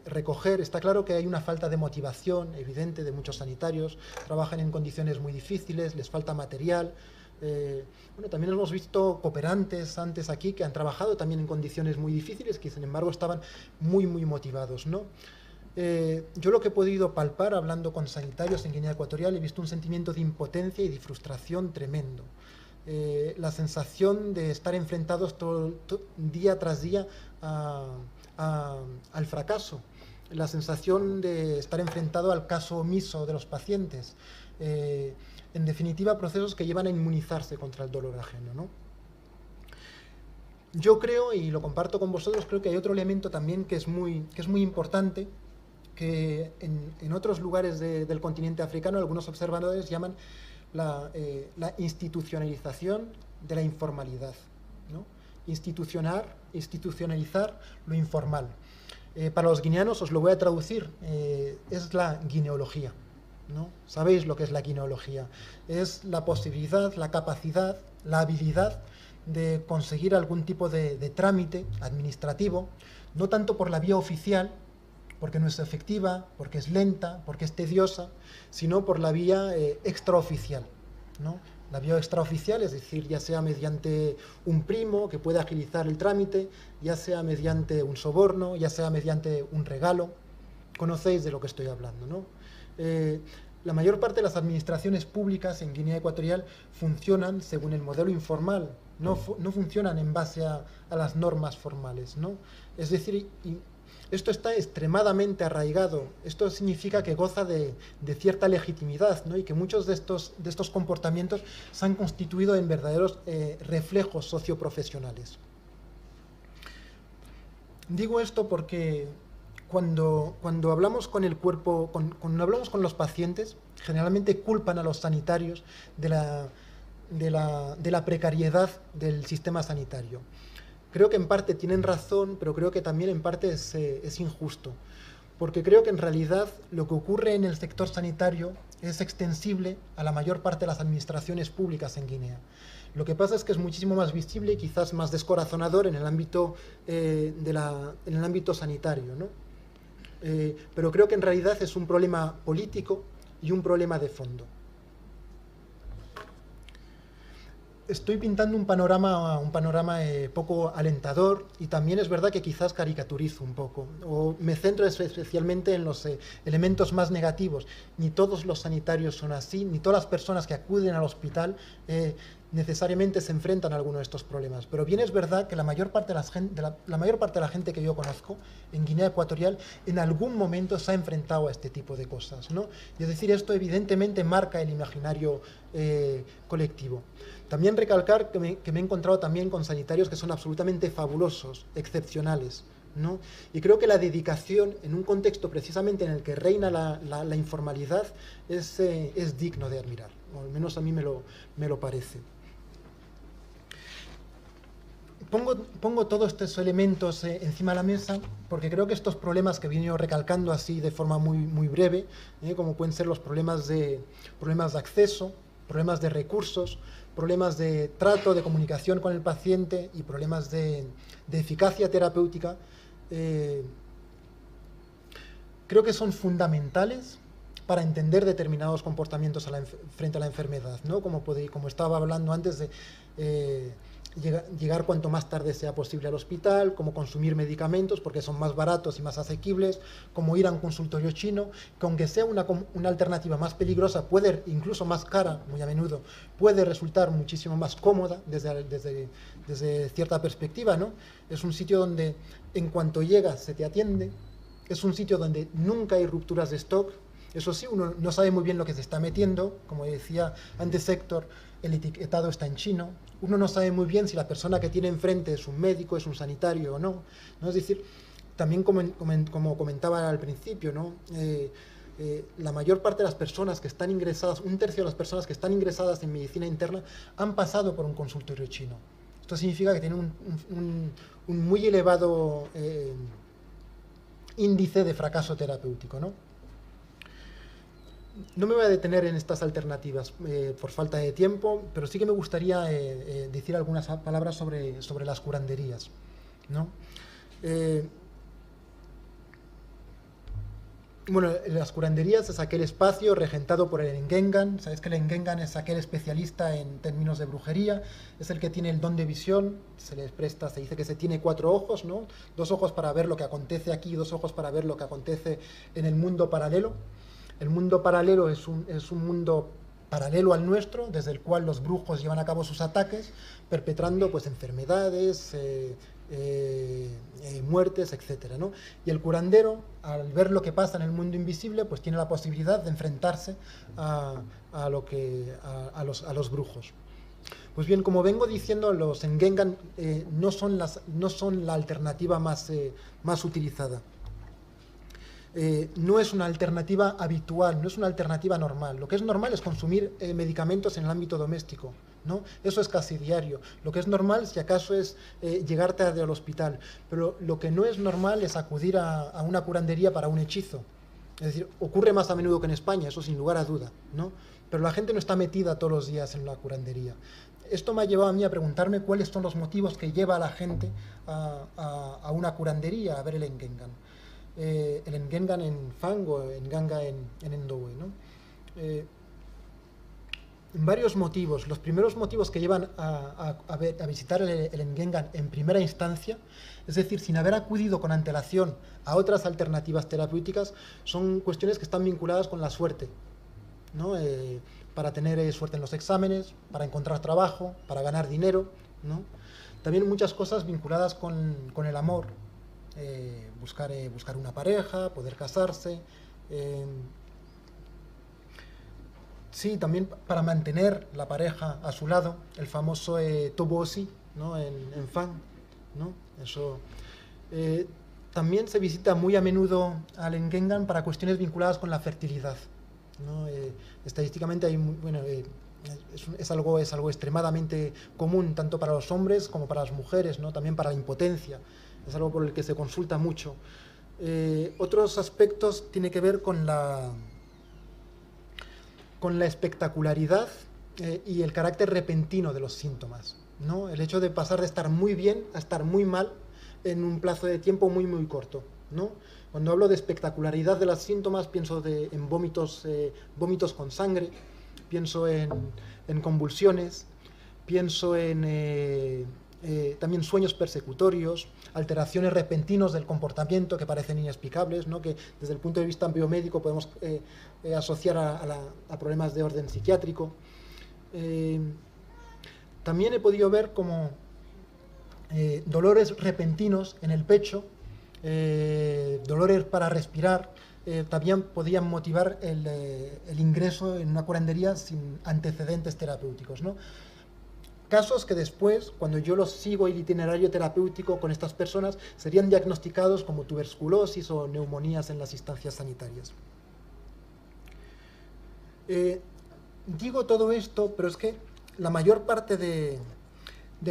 recoger. Está claro que hay una falta de motivación evidente de muchos sanitarios, trabajan en condiciones muy difíciles, les falta material. Bueno, también hemos visto cooperantes antes aquí que han trabajado también en condiciones muy difíciles, que sin embargo estaban muy motivados, ¿no? Yo lo que he podido palpar hablando con sanitarios en Guinea Ecuatorial, he visto un sentimiento de impotencia y de frustración tremendo. La sensación de estar enfrentados día tras día al fracaso, la sensación de estar enfrentado al caso omiso de los pacientes, en definitiva procesos que llevan a inmunizarse contra el dolor ajeno, ¿no? Yo creo, y lo comparto con vosotros, creo que hay otro elemento también que es muy importante, que en otros lugares del continente africano algunos observadores llaman la institucionalización de la informalidad, ¿no? Institucionalizar lo informal. Para los guineanos, os lo voy a traducir, es la guineología, ¿no? ¿Sabéis lo que es la guineología? Es la posibilidad, la capacidad, la habilidad de conseguir algún tipo de trámite administrativo, no tanto por la vía oficial, porque no es efectiva, porque es lenta, porque es tediosa, sino por la vía extraoficial, ¿no? La vía extraoficial, es decir, ya sea mediante un primo que pueda agilizar el trámite, ya sea mediante un soborno, ya sea mediante un regalo. Conocéis de lo que estoy hablando, ¿no? La mayor parte de las administraciones públicas en Guinea Ecuatorial funcionan según el modelo informal, no funcionan en base a las normas formales, ¿no? Es decir, esto está extremadamente arraigado. Esto significa que goza de cierta legitimidad, ¿no? Y que muchos de estos comportamientos se han constituido en verdaderos reflejos socioprofesionales. Digo esto porque cuando hablamos con el cuerpo, cuando hablamos con los pacientes, generalmente culpan a los sanitarios de la precariedad del sistema sanitario. Creo que en parte tienen razón, pero creo que también en parte es injusto, porque creo que en realidad lo que ocurre en el sector sanitario es extensible a la mayor parte de las administraciones públicas en Guinea. Lo que pasa es que es muchísimo más visible y quizás más descorazonador en el ámbito, en el ámbito sanitario, ¿no? Pero creo que en realidad es un problema político y un problema de fondo. Estoy pintando un panorama poco alentador, y también es verdad que quizás caricaturizo un poco, o me centro especialmente en los elementos más negativos. Ni todos los sanitarios son así, ni todas las personas que acuden al hospital necesariamente se enfrentan a alguno de estos problemas. Pero bien es verdad que la mayor parte de la gente que yo conozco en Guinea Ecuatorial en algún momento se ha enfrentado a este tipo de cosas, ¿no? Y es decir, esto evidentemente marca el imaginario colectivo. También recalcar que me he encontrado también con sanitarios que son absolutamente fabulosos, excepcionales, ¿no? Y creo que la dedicación en un contexto precisamente en el que reina la informalidad es digno de admirar, o al menos a mí me lo parece. Pongo todos estos elementos encima de la mesa porque creo que estos problemas que he venido recalcando así de forma muy breve, como pueden ser los problemas de acceso, problemas de recursos, problemas de trato, de comunicación con el paciente y problemas de eficacia terapéutica, creo que son fundamentales para entender determinados comportamientos frente a la enfermedad, ¿no? Como estaba hablando antes de llegar cuanto más tarde sea posible al hospital, cómo consumir medicamentos porque son más baratos y más asequibles, cómo ir a un consultorio chino, que aunque sea una alternativa más peligrosa, incluso más cara, muy a menudo, puede resultar muchísimo más cómoda desde cierta perspectiva, ¿no? Es un sitio donde en cuanto llegas se te atiende, es un sitio donde nunca hay rupturas de stock. Eso sí, uno no sabe muy bien lo que se está metiendo, como decía antes Héctor, el etiquetado está en chino, uno no sabe muy bien si la persona que tiene enfrente es un médico, es un sanitario o no, ¿no? Es decir, también como comentaba al principio, ¿no? La mayor parte de las personas que están ingresadas, un tercio de las personas que están ingresadas en medicina interna han pasado por un consultorio chino. Esto significa que tienen un muy elevado índice de fracaso terapéutico, ¿no? No me voy a detener en estas alternativas por falta de tiempo, pero sí que me gustaría decir algunas palabras sobre las curanderías, ¿no? Bueno, las curanderías es aquel espacio regentado por el Ngengan. Sabéis que el Ngengan es aquel especialista en términos de brujería, es el que tiene el don de visión, se dice que se tiene 4 ojos, ¿no? 2 ojos para ver lo que acontece aquí y 2 ojos para ver lo que acontece en el mundo paralelo. El mundo paralelo es un mundo paralelo al nuestro, desde el cual los brujos llevan a cabo sus ataques, perpetrando pues enfermedades, muertes, etcétera, ¿no? Y el curandero, al ver lo que pasa en el mundo invisible, pues tiene la posibilidad de enfrentarse a los brujos. Pues bien, como vengo diciendo, los Ngengan no son la alternativa más utilizada. No es una alternativa habitual, no es una alternativa normal. Lo que es normal es consumir medicamentos en el ámbito doméstico, ¿no? Eso es casi diario. Lo que es normal, si acaso, es llegar tarde al hospital. Pero lo que no es normal es acudir a una curandería para un hechizo. Es decir, ocurre más a menudo que en España, eso sin lugar a duda, ¿no? Pero la gente no está metida todos los días en una curandería. Esto me ha llevado a mí a preguntarme cuáles son los motivos que lleva a la gente a una curandería, a ver el Ngengan. El Ngengan en Fang o Nganga en Ndowe, ¿no? Varios motivos. Los primeros motivos que llevan a visitar el Ngengan en primera instancia, es decir, sin haber acudido con antelación a otras alternativas terapéuticas, son cuestiones que están vinculadas con la suerte, ¿no? Para tener suerte en los exámenes, para encontrar trabajo, para ganar dinero, ¿no? También muchas cosas vinculadas con el amor. Buscar una pareja, poder casarse, sí, también para mantener la pareja a su lado, el famoso Tobosi, ¿no? en Fang, ¿no? Eso. También se visita muy a menudo al Ngengan para cuestiones vinculadas con la fertilidad, ¿no? Estadísticamente hay es algo extremadamente común tanto para los hombres como para las mujeres, ¿no? También para la impotencia. Es algo por el que se consulta mucho. Otros aspectos tienen que ver con con la espectacularidad y el carácter repentino de los síntomas, ¿no? El hecho de pasar de estar muy bien a estar muy mal en un plazo de tiempo muy, muy corto, ¿no? Cuando hablo de espectacularidad de los síntomas, pienso en vómitos, vómitos con sangre, pienso en convulsiones, pienso en también sueños persecutorios, alteraciones repentinos del comportamiento que parecen inexplicables, ¿no? Que desde el punto de vista biomédico podemos asociar a problemas de orden psiquiátrico. También he podido ver como dolores repentinos en el pecho, dolores para respirar, también podían motivar el ingreso en una curandería sin antecedentes terapéuticos, ¿no? Casos que después, cuando yo los sigo el itinerario terapéutico con estas personas, serían diagnosticados como tuberculosis o neumonías en las instancias sanitarias. Digo todo esto, pero es que la mayor parte de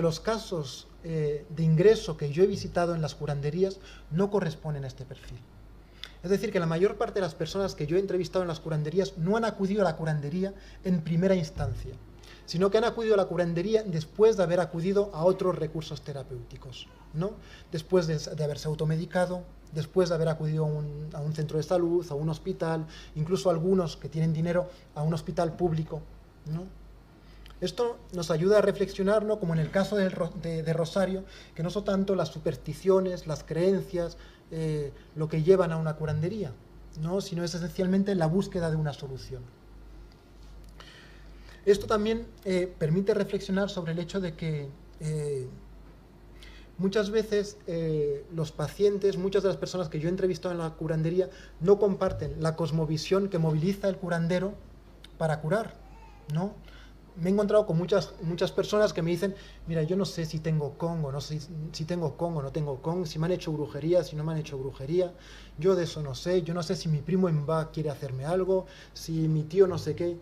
los casos de ingreso que yo he visitado en las curanderías no corresponden a este perfil. Es decir, que la mayor parte de las personas que yo he entrevistado en las curanderías no han acudido a la curandería en primera instancia, sino que han acudido a la curandería después de haber acudido a otros recursos terapéuticos, ¿no? Después de haberse automedicado, después de haber acudido a un centro de salud, a un hospital, incluso algunos que tienen dinero a un hospital público, ¿no? Esto nos ayuda a reflexionar, ¿no? Como en el caso de Rosario, que no son tanto las supersticiones, las creencias, lo que llevan a una curandería, ¿no? Sino es esencialmente la búsqueda de una solución. Esto también permite reflexionar sobre el hecho de que muchas veces los pacientes, muchas de las personas que yo he entrevistado en la curandería no comparten la cosmovisión que moviliza el curandero para curar, ¿no? Me he encontrado con muchas personas que me dicen, mira, yo no sé si tengo Kong o no sé si tengo Kong o no tengo Kong, si me han hecho brujería, si no me han hecho brujería, yo de eso no sé, yo no sé si mi primo Mba quiere hacerme algo, si mi tío no sé qué.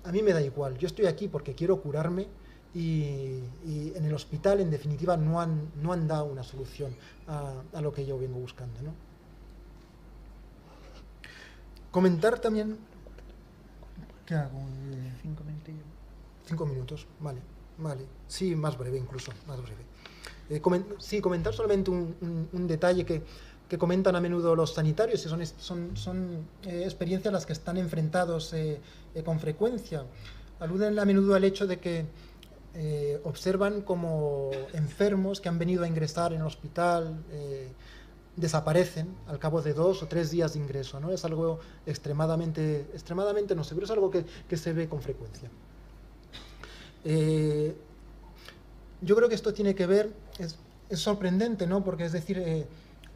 A mí me da igual, yo estoy aquí porque quiero curarme y en el hospital, en definitiva, no han dado una solución a lo que yo vengo buscando, ¿no? Comentar también... ¿Qué hago? 5 minutillos. 5 minutos, vale. Sí, más breve incluso, más breve. Sí, comentar solamente un detalle que comentan a menudo los sanitarios, y son experiencias a las que están enfrentados con frecuencia. Aluden a menudo al hecho de que observan como enfermos que han venido a ingresar en el hospital desaparecen al cabo de 2 o 3 días de ingreso, ¿no? Es algo extremadamente no sé, pero es algo que se ve con frecuencia. Yo creo que esto tiene que ver, es sorprendente, ¿no? Porque es decir,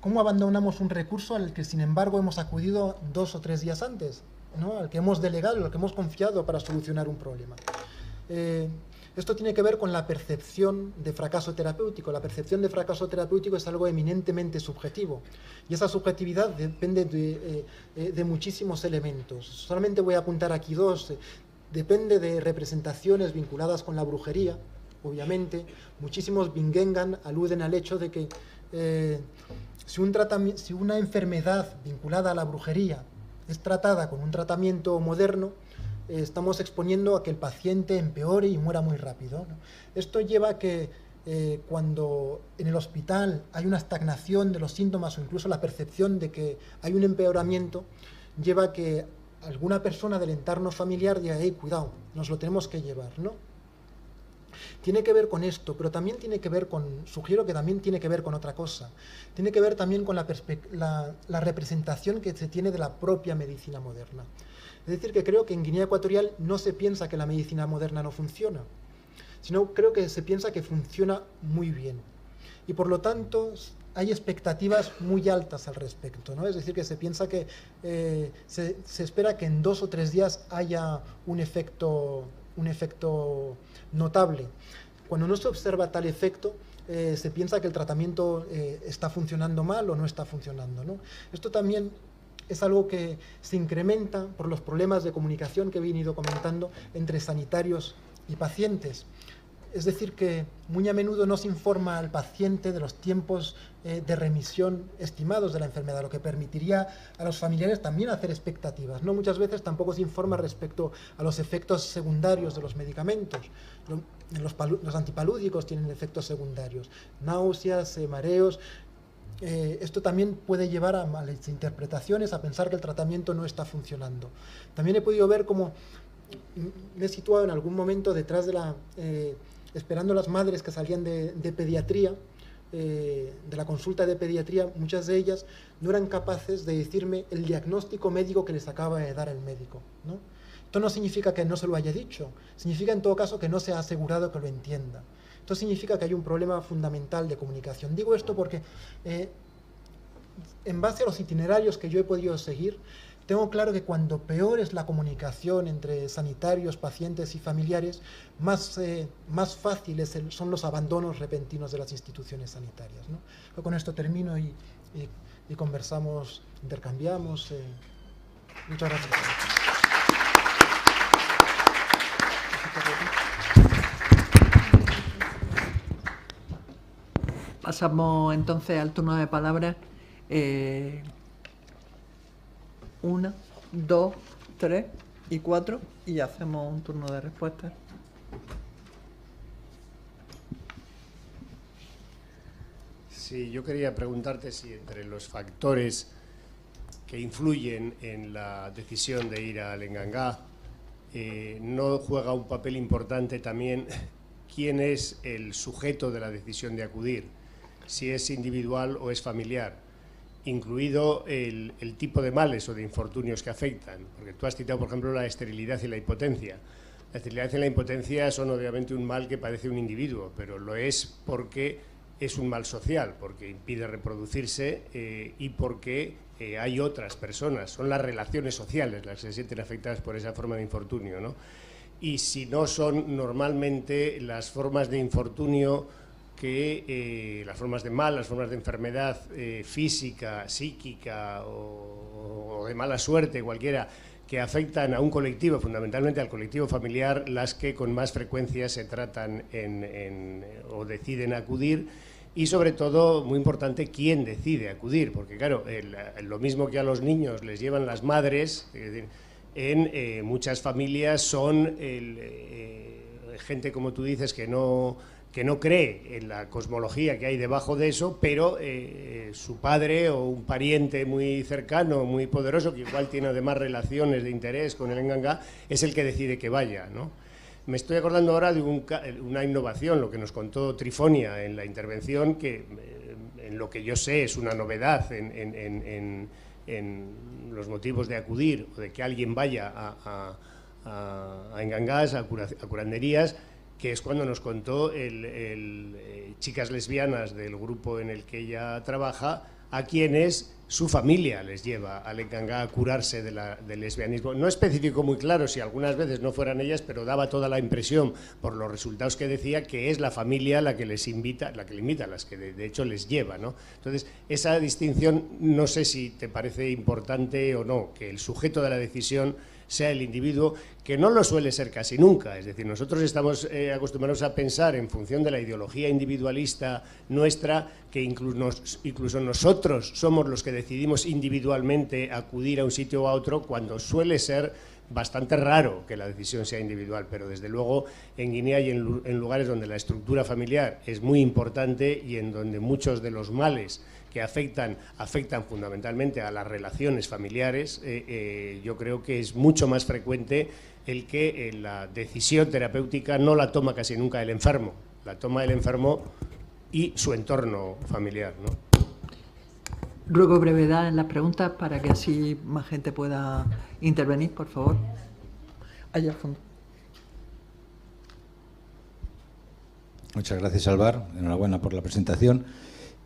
¿cómo abandonamos un recurso al que sin embargo hemos acudido 2 o 3 días antes, ¿no? Al que hemos delegado, al que hemos confiado para solucionar un problema? Esto tiene que ver con la percepción de fracaso terapéutico. La percepción de fracaso terapéutico es algo eminentemente subjetivo, y esa subjetividad depende de muchísimos elementos. Solamente voy a apuntar aquí 2. Depende de representaciones vinculadas con la brujería, obviamente. Muchísimos Bingengan aluden al hecho de que si una enfermedad vinculada a la brujería es tratada con un tratamiento moderno, estamos exponiendo a que el paciente empeore y muera muy rápido, ¿no? Esto lleva a que cuando en el hospital hay una estagnación de los síntomas o incluso la percepción de que hay un empeoramiento, lleva a que alguna persona del entorno familiar diga, cuidado, nos lo tenemos que llevar, ¿no? Tiene que ver con esto, pero también tiene que ver sugiero que también tiene que ver con otra cosa. Tiene que ver también con la representación que se tiene de la propia medicina moderna. Es decir, que creo que en Guinea Ecuatorial no se piensa que la medicina moderna no funciona, sino creo que se piensa que funciona muy bien. Y por lo tanto hay expectativas muy altas al respecto, ¿no? Es decir, que se piensa que se espera que en 2 o 3 días haya un efecto notable. Cuando no se observa tal efecto, se piensa que el tratamiento está funcionando mal o no está funcionando, ¿no? Esto también es algo que se incrementa por los problemas de comunicación que he venido comentando entre sanitarios y pacientes. Es decir, que muy a menudo no se informa al paciente de los tiempos de remisión estimados de la enfermedad, lo que permitiría a los familiares también hacer expectativas, ¿no? Muchas veces tampoco se informa respecto a los efectos secundarios de los medicamentos. Los antipalúdicos tienen efectos secundarios, náuseas, mareos. Esto también puede llevar a malas interpretaciones, a pensar que el tratamiento no está funcionando. También he podido ver cómo me he situado en algún momento detrás de esperando las madres que salían de pediatría, de la consulta de pediatría. Muchas de ellas no eran capaces de decirme el diagnóstico médico que les acaba de dar el médico, ¿no? Esto no significa que no se lo haya dicho, significa en todo caso que no se ha asegurado que lo entienda. Esto significa que hay un problema fundamental de comunicación. Digo esto porque en base a los itinerarios que yo he podido seguir, tengo claro que cuando peor es la comunicación entre sanitarios, pacientes y familiares, más fáciles son los abandonos repentinos de las instituciones sanitarias, ¿no? Yo con esto termino y conversamos, intercambiamos. Muchas gracias. Pasamos entonces al turno de palabras. 1, 2, 3 y 4 y hacemos un turno de respuestas. Sí, yo quería preguntarte si entre los factores que influyen en la decisión de ir al Engangá no juega un papel importante también quién es el sujeto de la decisión de acudir, si es individual o es familiar, incluido el tipo de males o de infortunios que afectan, porque tú has citado, por ejemplo, la esterilidad y la impotencia. La esterilidad y la impotencia son obviamente un mal que padece un individuo, pero lo es porque es un mal social, porque impide reproducirse y porque hay otras personas, son las relaciones sociales las que se sienten afectadas por esa forma de infortunio, ¿no? Y si no son normalmente las formas de infortunio que las formas de mal, las formas de enfermedad física, psíquica o de mala suerte, cualquiera, que afectan a un colectivo, fundamentalmente al colectivo familiar, las que con más frecuencia se tratan o deciden acudir. Y sobre todo, muy importante, quién decide acudir, porque claro, lo mismo que a los niños les llevan las madres, es decir, en muchas familias son gente, como tú dices, que no cree en la cosmología que hay debajo de eso, pero su padre o un pariente muy cercano, muy poderoso, que igual tiene además relaciones de interés con el Engangá, es el que decide que vaya, ¿no? Me estoy acordando ahora de una innovación, lo que nos contó Trifonia en la intervención, que en lo que yo sé es una novedad en los motivos de acudir o de que alguien vaya a Engangás, a curanderías, que es cuando nos contó chicas lesbianas del grupo en el que ella trabaja, a quienes su familia les lleva al Engangá a curarse del lesbianismo. No especificó muy claro si algunas veces no fueran ellas, pero daba toda la impresión, por los resultados que decía, que es la familia la que les invita, las que de hecho les lleva, ¿no? Entonces, esa distinción no sé si te parece importante o no, que el sujeto de la decisión sea el individuo, que no lo suele ser casi nunca. Es decir, nosotros estamos acostumbrados a pensar en función de la ideología individualista nuestra, que incluso nosotros somos los que decidimos individualmente acudir a un sitio o a otro, cuando suele ser bastante raro que la decisión sea individual, pero desde luego en Guinea y en lugares donde la estructura familiar es muy importante y en donde muchos de los males que afectan fundamentalmente a las relaciones familiares, yo creo que es mucho más frecuente el que la decisión terapéutica no la toma casi nunca el enfermo, la toma el enfermo y su entorno familiar, ¿no? Ruego brevedad en las preguntas para que así más gente pueda intervenir, por favor. Allá al fondo. Muchas gracias, Álvar. Enhorabuena por la presentación.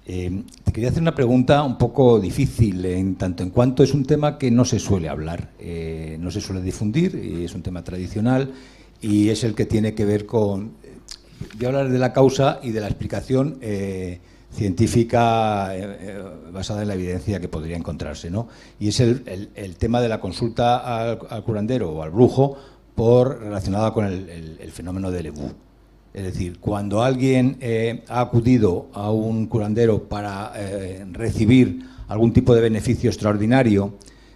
Te quería hacer una pregunta un poco difícil, en tanto en cuanto es un tema que no se suele hablar, no se suele difundir, y es un tema tradicional y es el que tiene que ver con... Voy a hablar de la causa y de la explicación científica basada en la evidencia que podría encontrarse, ¿no? Y es el tema de la consulta al curandero o al brujo relacionada con el fenómeno de Lebu. Es decir, cuando alguien ha acudido a un curandero para recibir algún tipo de beneficio extraordinario,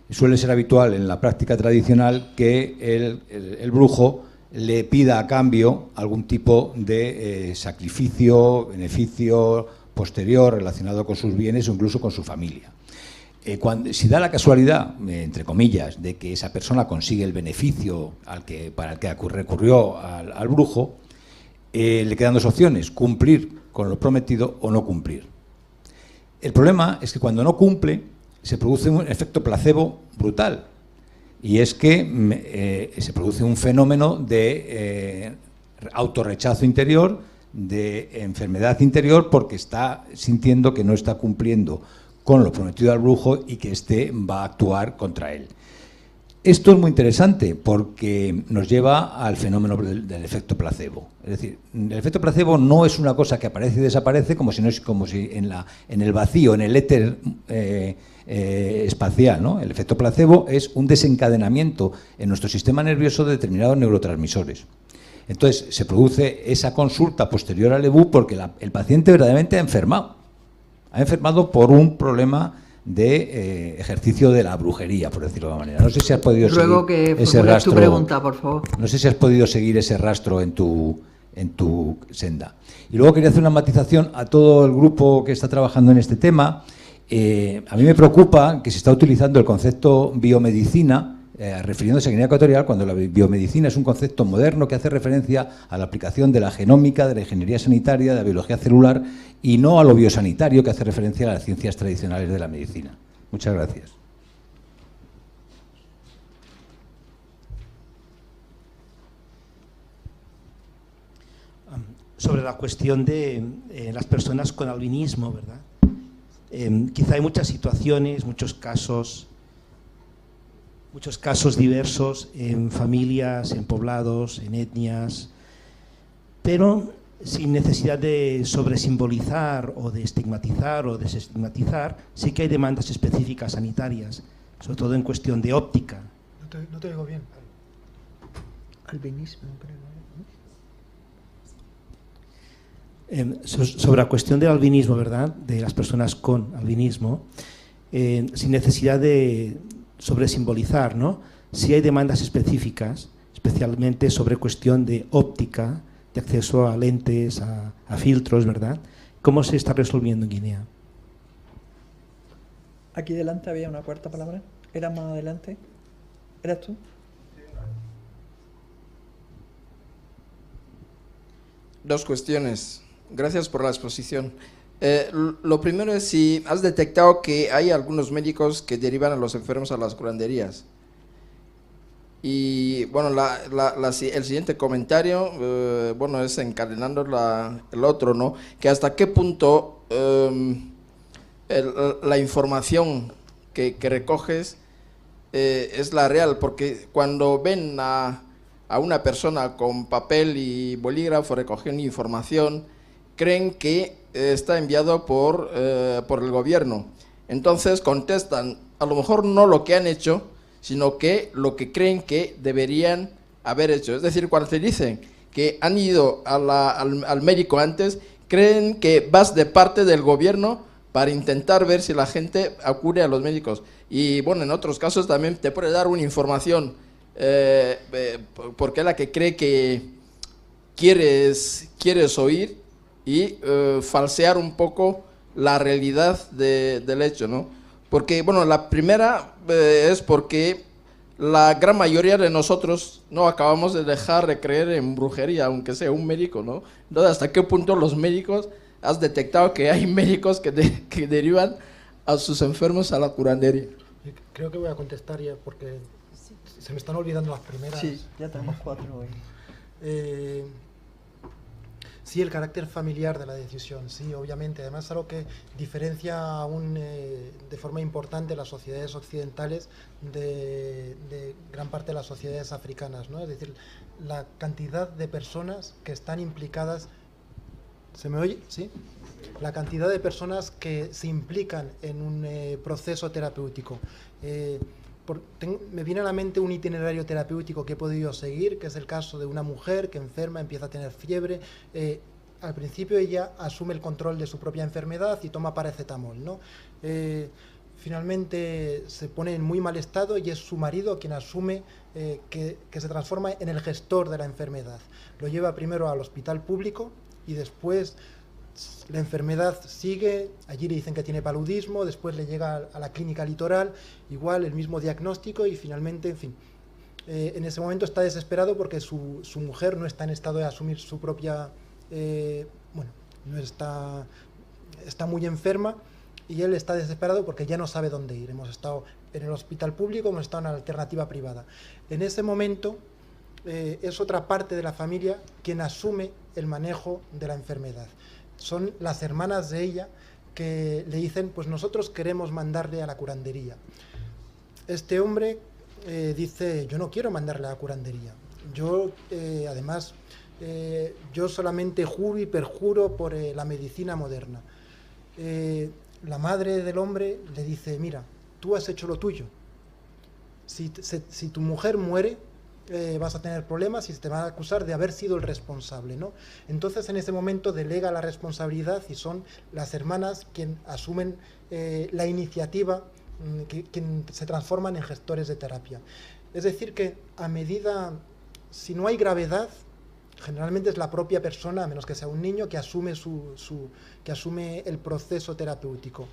suele ser habitual en la práctica tradicional que el brujo le pida a cambio algún tipo de sacrificio, beneficio posterior relacionado con sus bienes o incluso con su familia. Si da la casualidad, entre comillas, de que esa persona consigue el beneficio para el que recurrió al brujo, le quedan dos opciones: cumplir con lo prometido o no cumplir. El problema es que cuando no cumple se produce un efecto placebo brutal, y es que se produce un fenómeno de autorrechazo interior, de enfermedad interior, porque está sintiendo que no está cumpliendo con lo prometido al brujo y que éste va a actuar contra él. Esto es muy interesante porque nos lleva al fenómeno del efecto placebo. Es decir, el efecto placebo no es una cosa que aparece y desaparece como si en el vacío, en el éter espacial, ¿no? El efecto placebo es un desencadenamiento en nuestro sistema nervioso de determinados neurotransmisores. Entonces, se produce esa consulta posterior al EBU porque el paciente verdaderamente ha enfermado. Ha enfermado por un problema de ejercicio de la brujería, por decirlo de alguna manera. No sé si has podido seguir ese rastro. Tu pregunta, por favor. No sé si has podido seguir ese rastro en tu senda. Y luego quería hacer una matización a todo el grupo que está trabajando en este tema. A mí me preocupa que se está utilizando el concepto biomedicina, refiriéndose a Guinea Ecuatorial, cuando la biomedicina es un concepto moderno que hace referencia a la aplicación de la genómica, de la ingeniería sanitaria, de la biología celular, y no a lo biosanitario, que hace referencia a las ciencias tradicionales de la medicina. Muchas gracias. Sobre la cuestión de las personas con albinismo, ¿verdad? Quizá hay muchas situaciones, muchos casos diversos en familias, en poblados, en etnias, pero sin necesidad de sobresimbolizar o de estigmatizar o desestigmatizar, sí que hay demandas específicas sanitarias, sobre todo en cuestión de óptica. No te oigo bien. Albinismo, creo. Sobre la cuestión del albinismo, ¿verdad?, de las personas con albinismo, sin necesidad de sobresimbolizar, ¿no? Sí hay demandas específicas, especialmente sobre cuestión de óptica, de acceso a lentes, a filtros, ¿verdad? ¿Cómo se está resolviendo en Guinea? Aquí delante había una cuarta palabra. ¿Era más adelante? ¿Eras tú? Dos cuestiones. Gracias por la exposición. Lo primero es si has detectado que hay algunos médicos que derivan a los enfermos a las curanderías. Y bueno, el siguiente comentario, bueno, es encadenando el otro, ¿no? Que hasta qué punto la información que recoges es la real, porque cuando ven a una persona con papel y bolígrafo recogiendo información, creen que está enviado por el gobierno. Entonces contestan, a lo mejor no lo que han hecho, sino que lo que creen que deberían haber hecho. Es decir, cuando te dicen que han ido al médico antes, creen que vas de parte del gobierno para intentar ver si la gente acude a los médicos. Y bueno, en otros casos también te puede dar una información, porque es la que cree que quieres oír, y falsear un poco la realidad del hecho, ¿no? Porque, bueno, la primera es porque la gran mayoría de nosotros no acabamos de dejar de creer en brujería, aunque sea un médico, ¿no? Entonces, ¿hasta qué punto los médicos, has detectado que hay médicos que derivan a sus enfermos a la curandería? Creo que voy a contestar ya porque se me están olvidando las primeras. Sí, ya tenemos 4 hoy. Sí, el carácter familiar de la decisión, sí, obviamente. Además, es algo que diferencia aún de forma importante las sociedades occidentales de gran parte de las sociedades africanas, ¿no? Es decir, la cantidad de personas que están implicadas. ¿Se me oye? ¿Sí? La cantidad de personas que se implican en un proceso terapéutico. me viene a la mente un itinerario terapéutico que he podido seguir, que es el caso de una mujer que enferma, empieza a tener fiebre. Al principio ella asume el control de su propia enfermedad y toma paracetamol, ¿no? Finalmente se pone en muy mal estado y es su marido quien asume que se transforma en el gestor de la enfermedad. Lo lleva primero al hospital público y después la enfermedad sigue, allí le dicen que tiene paludismo, después le llega a la clínica Litoral, igual el mismo diagnóstico y finalmente, en fin, en ese momento está desesperado porque su mujer no está en estado de asumir su propia, bueno, no está muy enferma y él está desesperado porque ya no sabe dónde ir. Hemos estado en el hospital público, hemos estado en la alternativa privada. En ese momento es otra parte de la familia quien asume el manejo de la enfermedad. Son las hermanas de ella que le dicen, pues nosotros queremos mandarle a la curandería. Este hombre dice, yo no quiero mandarle a la curandería. Yo, además, yo solamente juro y perjuro por la medicina moderna. La madre del hombre le dice, mira, tú has hecho lo tuyo. Si tu mujer muere, vas a tener problemas y se te va a acusar de haber sido el responsable, ¿no? Entonces en ese momento delega la responsabilidad y son las hermanas quien asumen la iniciativa, quien se transforman en gestores de terapia. Es decir que a medida, si no hay gravedad, generalmente es la propia persona, a menos que sea un niño, que asume, que asume el proceso terapéutico.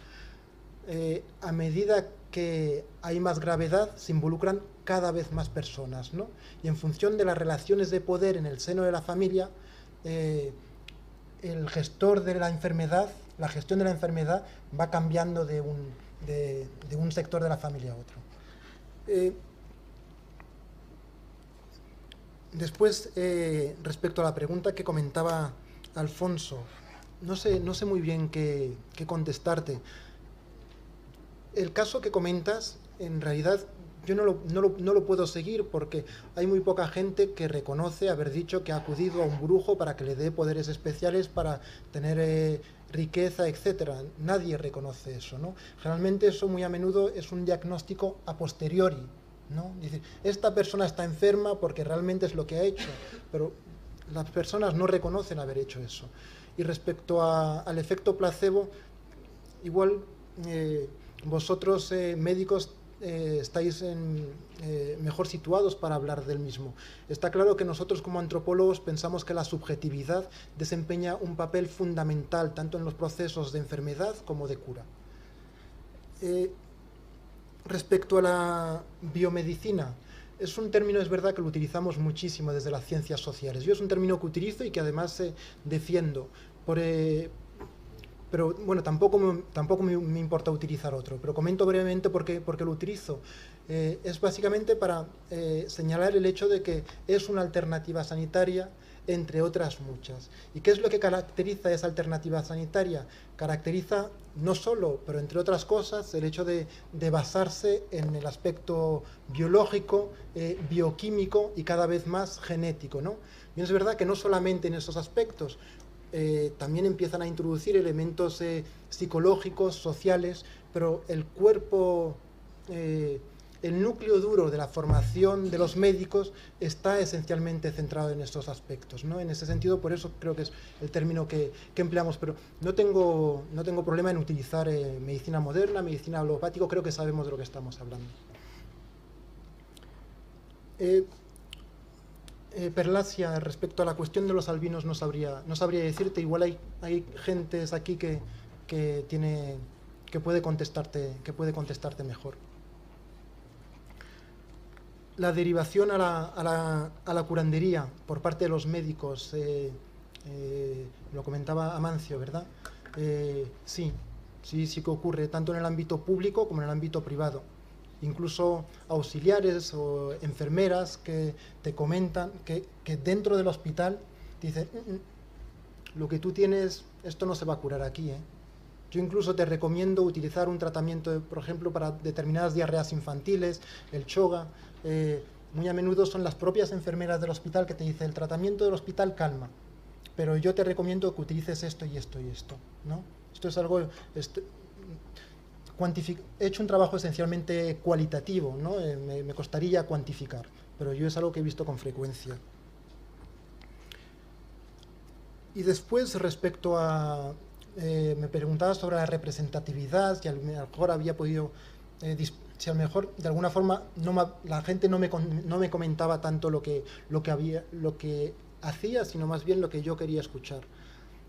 A medida que hay más gravedad, se involucran cada vez más personas, ¿no? Y en función de las relaciones de poder en el seno de la familia, el gestor de la enfermedad, la gestión de la enfermedad va cambiando de un sector de la familia a otro. Después, respecto a la pregunta que comentaba Alfonso, no sé muy bien qué contestarte. El caso que comentas, en realidad, yo no lo puedo seguir porque hay muy poca gente que reconoce haber dicho que ha acudido a un brujo para que le dé poderes especiales para tener riqueza, etcétera. Nadie reconoce eso, ¿no? Generalmente eso muy a menudo es un diagnóstico a posteriori, ¿no? Dice, esta persona está enferma porque realmente es lo que ha hecho, pero las personas no reconocen haber hecho eso. Y respecto al efecto placebo, igual vosotros médicos estáis mejor situados para hablar del mismo. Está claro que nosotros como antropólogos pensamos que la subjetividad desempeña un papel fundamental tanto en los procesos de enfermedad como de cura. Respecto a la biomedicina, es un término, es verdad, que lo utilizamos muchísimo desde las ciencias sociales. Yo es un término que utilizo y que además defiendo, pero bueno, tampoco me importa utilizar otro, pero comento brevemente por qué lo utilizo. Es básicamente para señalar el hecho de que es una alternativa sanitaria entre otras muchas. ¿Y qué es lo que caracteriza esa alternativa sanitaria? Caracteriza no solo, pero entre otras cosas, el hecho de basarse en el aspecto biológico, bioquímico y cada vez más genético, ¿no? Y es verdad que no solamente en esos aspectos, también empiezan a introducir elementos psicológicos, sociales, pero el cuerpo, el núcleo duro de la formación de los médicos está esencialmente centrado en estos aspectos, ¿no? En ese sentido, por eso creo que es el término que empleamos, pero no tengo problema en utilizar medicina moderna, medicina alopática, creo que sabemos de lo que estamos hablando. Perlasia, respecto a la cuestión de los albinos no sabría decirte, igual hay gentes aquí que puede contestarte mejor. La derivación a la curandería por parte de los médicos, lo comentaba Amancio, ¿verdad? Sí que ocurre, tanto en el ámbito público como en el ámbito privado. Incluso auxiliares o enfermeras que te comentan que dentro del hospital te dicen, lo que tú tienes, esto no se va a curar aquí, ¿eh? Yo incluso te recomiendo utilizar un tratamiento, por ejemplo, para determinadas diarreas infantiles, el choga. Muy a menudo son las propias enfermeras del hospital que te dicen, el tratamiento del hospital calma, pero yo te recomiendo que utilices esto y esto y esto, ¿no? Esto es algo... he hecho un trabajo esencialmente cualitativo, ¿no? Me costaría cuantificar, pero yo es algo que he visto con frecuencia. Y después, respecto a... me preguntaba sobre la representatividad, si a lo mejor había podido... si a lo mejor, de alguna forma, la gente no me comentaba tanto lo que hacía, sino más bien lo que yo quería escuchar.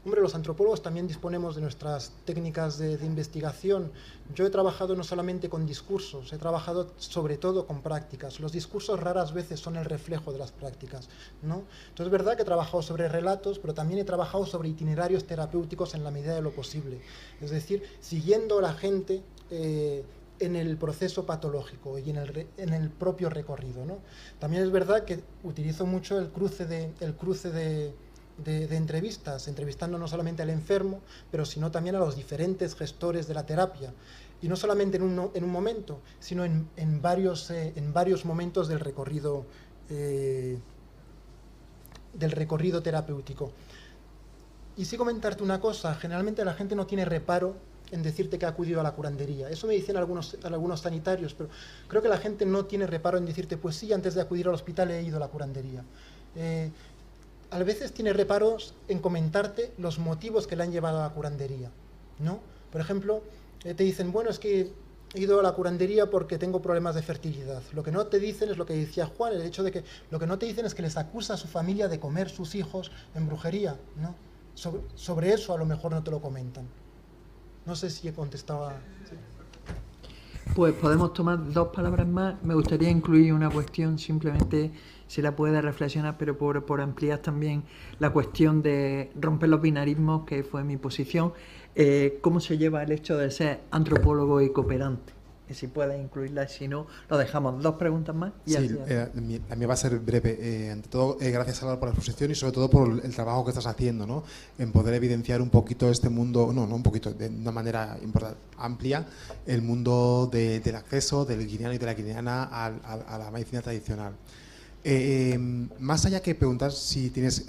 Hombre, los antropólogos también disponemos de nuestras técnicas de investigación. Yo he trabajado no solamente con discursos, he trabajado sobre todo con prácticas. Los discursos raras veces son el reflejo de las prácticas, ¿no? Entonces es verdad que he trabajado sobre relatos, pero también he trabajado sobre itinerarios terapéuticos en la medida de lo posible. Es decir, siguiendo a la gente en el proceso patológico y en el propio recorrido, ¿no? También es verdad que utilizo mucho el cruce de entrevistas, entrevistando no solamente al enfermo, pero sino también a los diferentes gestores de la terapia, y no solamente en un momento, sino en varios momentos del recorrido terapéutico. Y sí comentarte una cosa, generalmente la gente no tiene reparo en decirte que ha acudido a la curandería. Eso me dicen algunos sanitarios, pero creo que la gente no tiene reparo en decirte, pues sí, antes de acudir al hospital he ido a la curandería. A veces tiene reparos en comentarte los motivos que le han llevado a la curandería, ¿no? Por ejemplo, te dicen, bueno, es que he ido a la curandería porque tengo problemas de fertilidad. Lo que no te dicen es lo que decía Juan, el hecho de que lo que no te dicen es que les acusa a su familia de comer sus hijos en brujería, ¿no? Sobre eso a lo mejor no te lo comentan. No sé si he contestado a... ¿Sí? Pues podemos tomar 2 palabras más. Me gustaría incluir una cuestión, simplemente si la puede reflexionar, pero por ampliar también la cuestión de romper los binarismos, que fue mi posición. ¿Cómo se lleva el hecho de ser antropólogo y cooperante? Y si puedes incluirla, si no, lo dejamos. 2 preguntas más. Y sí, la mía va a ser breve. Ante todo, gracias, Álvaro, por la exposición y sobre todo por el trabajo que estás haciendo, ¿no? En poder evidenciar un poquito este mundo, no un poquito, de una manera importante, amplia, el mundo del acceso del guineano y de la guineana a la medicina tradicional. Más allá que preguntar si tienes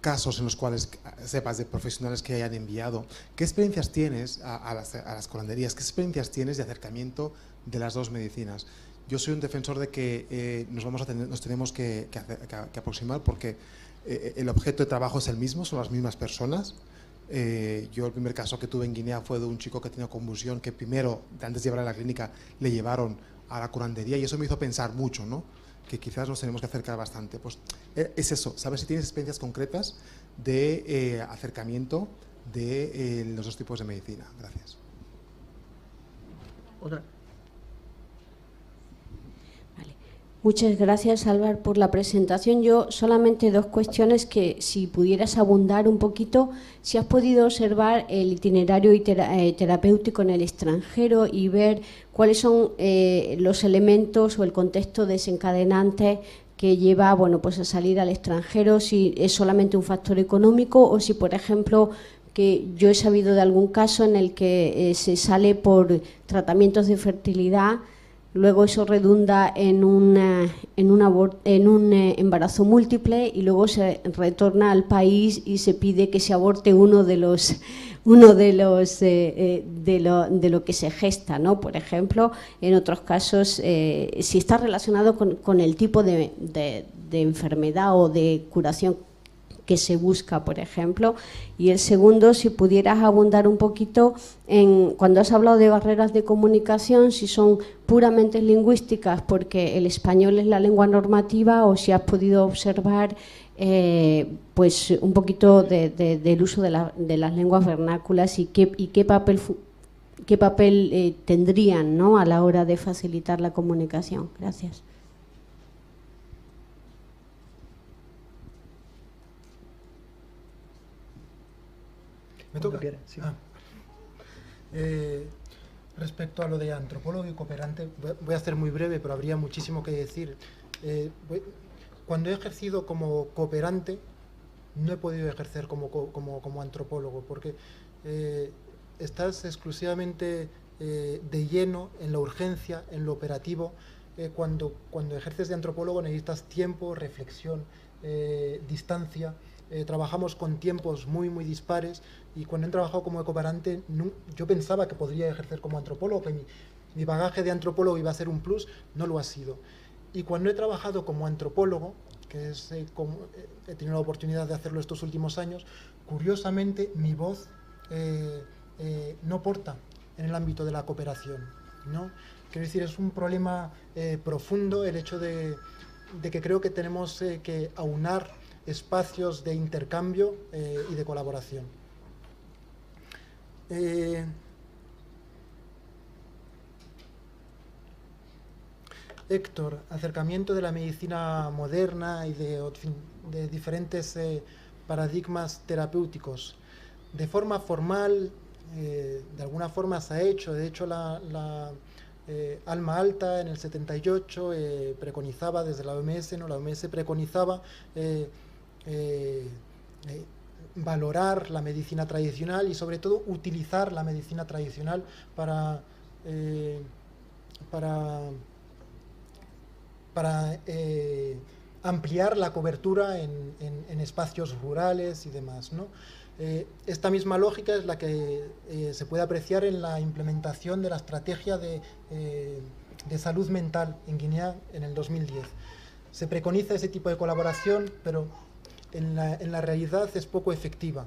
casos en los cuales sepas de profesionales que hayan enviado, ¿qué experiencias tienes a las curanderías? ¿Qué experiencias tienes de acercamiento de las 2 medicinas? Yo soy un defensor de que nos tenemos que aproximar, porque el objeto de trabajo es el mismo, son las mismas personas. Yo el primer caso que tuve en Guinea fue de un chico que tenía convulsión, que primero, antes de llevarlo a la clínica, le llevaron a la curandería, y eso me hizo pensar mucho, ¿no? Que quizás nos tenemos que acercar bastante. Pues es eso, saber si tienes experiencias concretas de acercamiento de los 2 tipos de medicina. Gracias. Otra. Vale. Muchas gracias, Álvaro, por la presentación. Yo solamente 2 cuestiones que, si pudieras abundar un poquito, si has podido observar el itinerario terapéutico en el extranjero y ver cuáles son los elementos o el contexto desencadenante que lleva, bueno, pues a salir al extranjero, si es solamente un factor económico o si, por ejemplo, que yo he sabido de algún caso en el que se sale por tratamientos de fertilidad, luego eso redunda en un embarazo múltiple y luego se retorna al país y se pide que se aborte uno de lo que se gesta, ¿no? Por ejemplo, en otros casos, si está relacionado con el tipo de enfermedad o de curación que se busca, por ejemplo. Y el segundo, si pudieras abundar un poquito en, cuando has hablado de barreras de comunicación, si son puramente lingüísticas porque el español es la lengua normativa, o si has podido observar pues un poquito del uso de las lenguas vernáculas y qué papel tendrían, ¿no?, a la hora de facilitar la comunicación. Gracias. ¿Me toca? Sí. Respecto a lo de antropólogo y cooperante, voy a ser muy breve, pero habría muchísimo que decir. Cuando he ejercido como cooperante, no he podido ejercer como antropólogo, porque estás exclusivamente de lleno en la urgencia, en lo operativo. Cuando ejerces de antropólogo necesitas tiempo, reflexión, distancia. trabajamos con tiempos muy, muy dispares, y cuando he trabajado como ecoparante, yo pensaba que podría ejercer como antropólogo, que mi bagaje de antropólogo iba a ser un plus, no lo ha sido. Y cuando he trabajado como antropólogo, que es he tenido la oportunidad de hacerlo estos últimos años, curiosamente mi voz no porta en el ámbito de la cooperación, ¿no? Quiero decir, es un problema profundo el hecho de que creo que tenemos que aunar espacios de intercambio y de colaboración. Héctor, acercamiento de la medicina moderna y de diferentes paradigmas terapéuticos. De forma formal, de alguna forma se ha hecho. De hecho, la Alma Alta en el 78 preconizaba desde la OMS, ¿no? La OMS preconizaba valorar la medicina tradicional y sobre todo utilizar la medicina tradicional para ampliar la cobertura en espacios rurales y demás, ¿no? Esta misma lógica es la que se puede apreciar en la implementación de la estrategia de salud mental en Guinea en el 2010. Se preconiza ese tipo de colaboración, pero en la realidad es poco efectiva.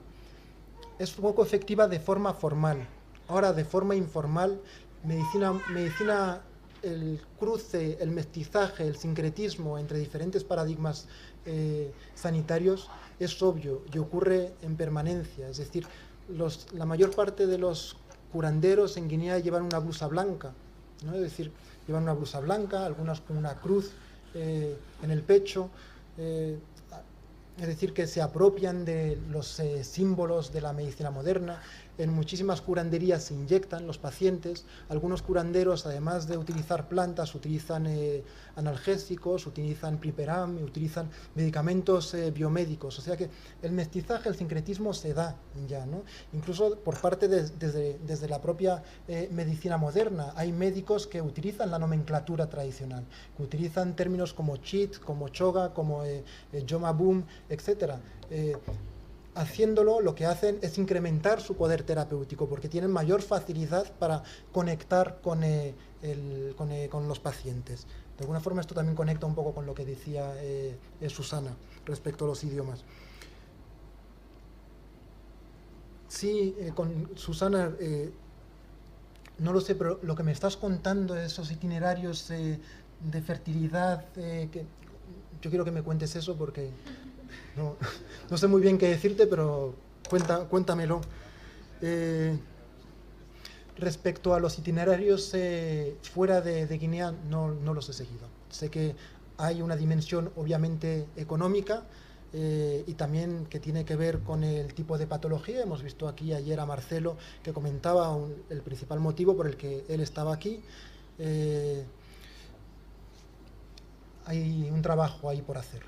Es poco efectiva de forma formal. Ahora, de forma informal, medicina, el cruce, el mestizaje, el sincretismo entre diferentes paradigmas sanitarios es obvio y ocurre en permanencia. Es decir, la mayor parte de los curanderos en Guinea llevan una blusa blanca, ¿no? Es decir, llevan una blusa blanca, algunas con una cruz en el pecho. Es decir, que se apropian de los símbolos de la medicina moderna. En muchísimas curanderías se inyectan los pacientes. Algunos curanderos, además de utilizar plantas, utilizan analgésicos, utilizan priperam, utilizan medicamentos biomédicos. O sea que el mestizaje, el sincretismo se da ya, ¿no? Incluso por parte desde la propia medicina moderna. Hay médicos que utilizan la nomenclatura tradicional, que utilizan términos como chit, como choga, como jomabum, etc. Haciéndolo, lo que hacen es incrementar su poder terapéutico, porque tienen mayor facilidad para conectar con los pacientes. De alguna forma esto también conecta un poco con lo que decía Susana respecto a los idiomas. Sí, con Susana, no lo sé, pero lo que me estás contando de esos itinerarios de fertilidad, yo quiero que me cuentes eso porque no sé muy bien qué decirte, pero cuéntamelo. Respecto a los itinerarios fuera de Guinea, no los he seguido. Sé que hay una dimensión obviamente económica y también que tiene que ver con el tipo de patología. Hemos visto aquí ayer a Marcelo que comentaba el principal motivo por el que él estaba aquí. Hay un trabajo ahí por hacer.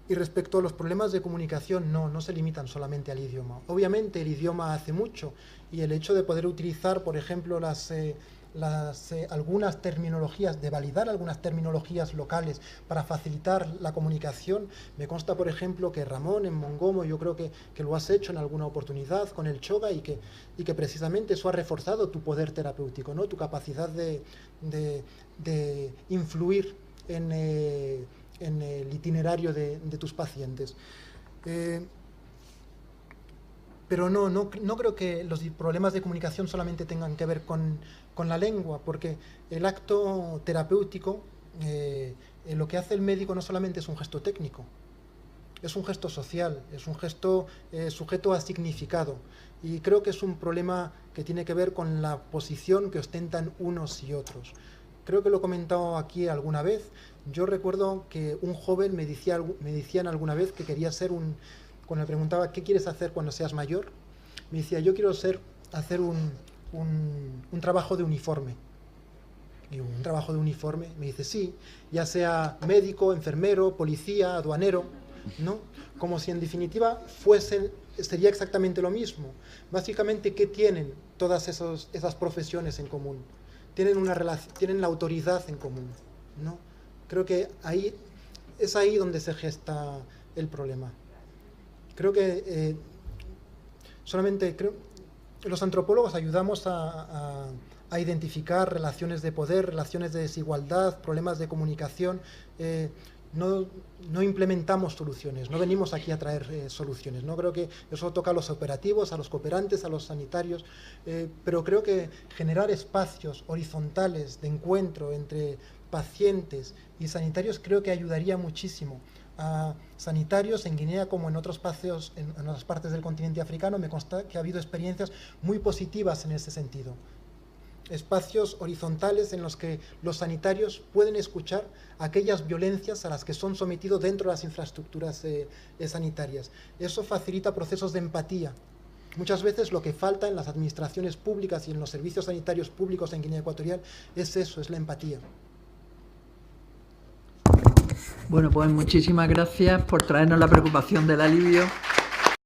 Y respecto a los problemas de comunicación, no se limitan solamente al idioma. Obviamente el idioma hace mucho, y el hecho de poder utilizar, por ejemplo, algunas terminologías, de validar algunas terminologías locales para facilitar la comunicación. Me consta, por ejemplo, que Ramón en Mongomo, yo creo que lo has hecho en alguna oportunidad con el choga, y que precisamente eso ha reforzado tu poder terapéutico, ¿no? Tu capacidad de influir en el itinerario de tus pacientes. Pero no creo que los problemas de comunicación solamente tengan que ver con la lengua, porque el acto terapéutico, lo que hace el médico no solamente es un gesto técnico, es un gesto social, es un gesto sujeto a significado, y creo que es un problema que tiene que ver con la posición que ostentan unos y otros. Creo que lo he comentado aquí alguna vez. Yo recuerdo que un joven me decían alguna vez que quería ser cuando le preguntaba ¿qué quieres hacer cuando seas mayor? Me decía, yo quiero hacer un trabajo de uniforme. Digo, ¿un trabajo de uniforme? Me dice, sí, ya sea médico, enfermero, policía, aduanero, ¿no? Como si en definitiva sería exactamente lo mismo. Básicamente, ¿qué tienen todas esas profesiones en común? Tienen la autoridad en común, ¿no? Creo que es ahí donde se gesta el problema. Creo que los antropólogos ayudamos a identificar relaciones de poder, relaciones de desigualdad, problemas de comunicación. No implementamos soluciones, no venimos aquí a traer soluciones, ¿no? Creo que eso toca a los operativos, a los cooperantes, a los sanitarios, pero creo que generar espacios horizontales de encuentro entre pacientes y sanitarios creo que ayudaría muchísimo a sanitarios en Guinea como en otros espacios, en otras partes del continente africano. Me consta que ha habido experiencias muy positivas en ese sentido. Espacios horizontales en los que los sanitarios pueden escuchar aquellas violencias a las que son sometidos dentro de las infraestructuras sanitarias. Eso facilita procesos de empatía. Muchas veces lo que falta en las administraciones públicas y en los servicios sanitarios públicos en Guinea Ecuatorial es eso, es la empatía. Bueno, pues muchísimas gracias por traernos la preocupación del alivio.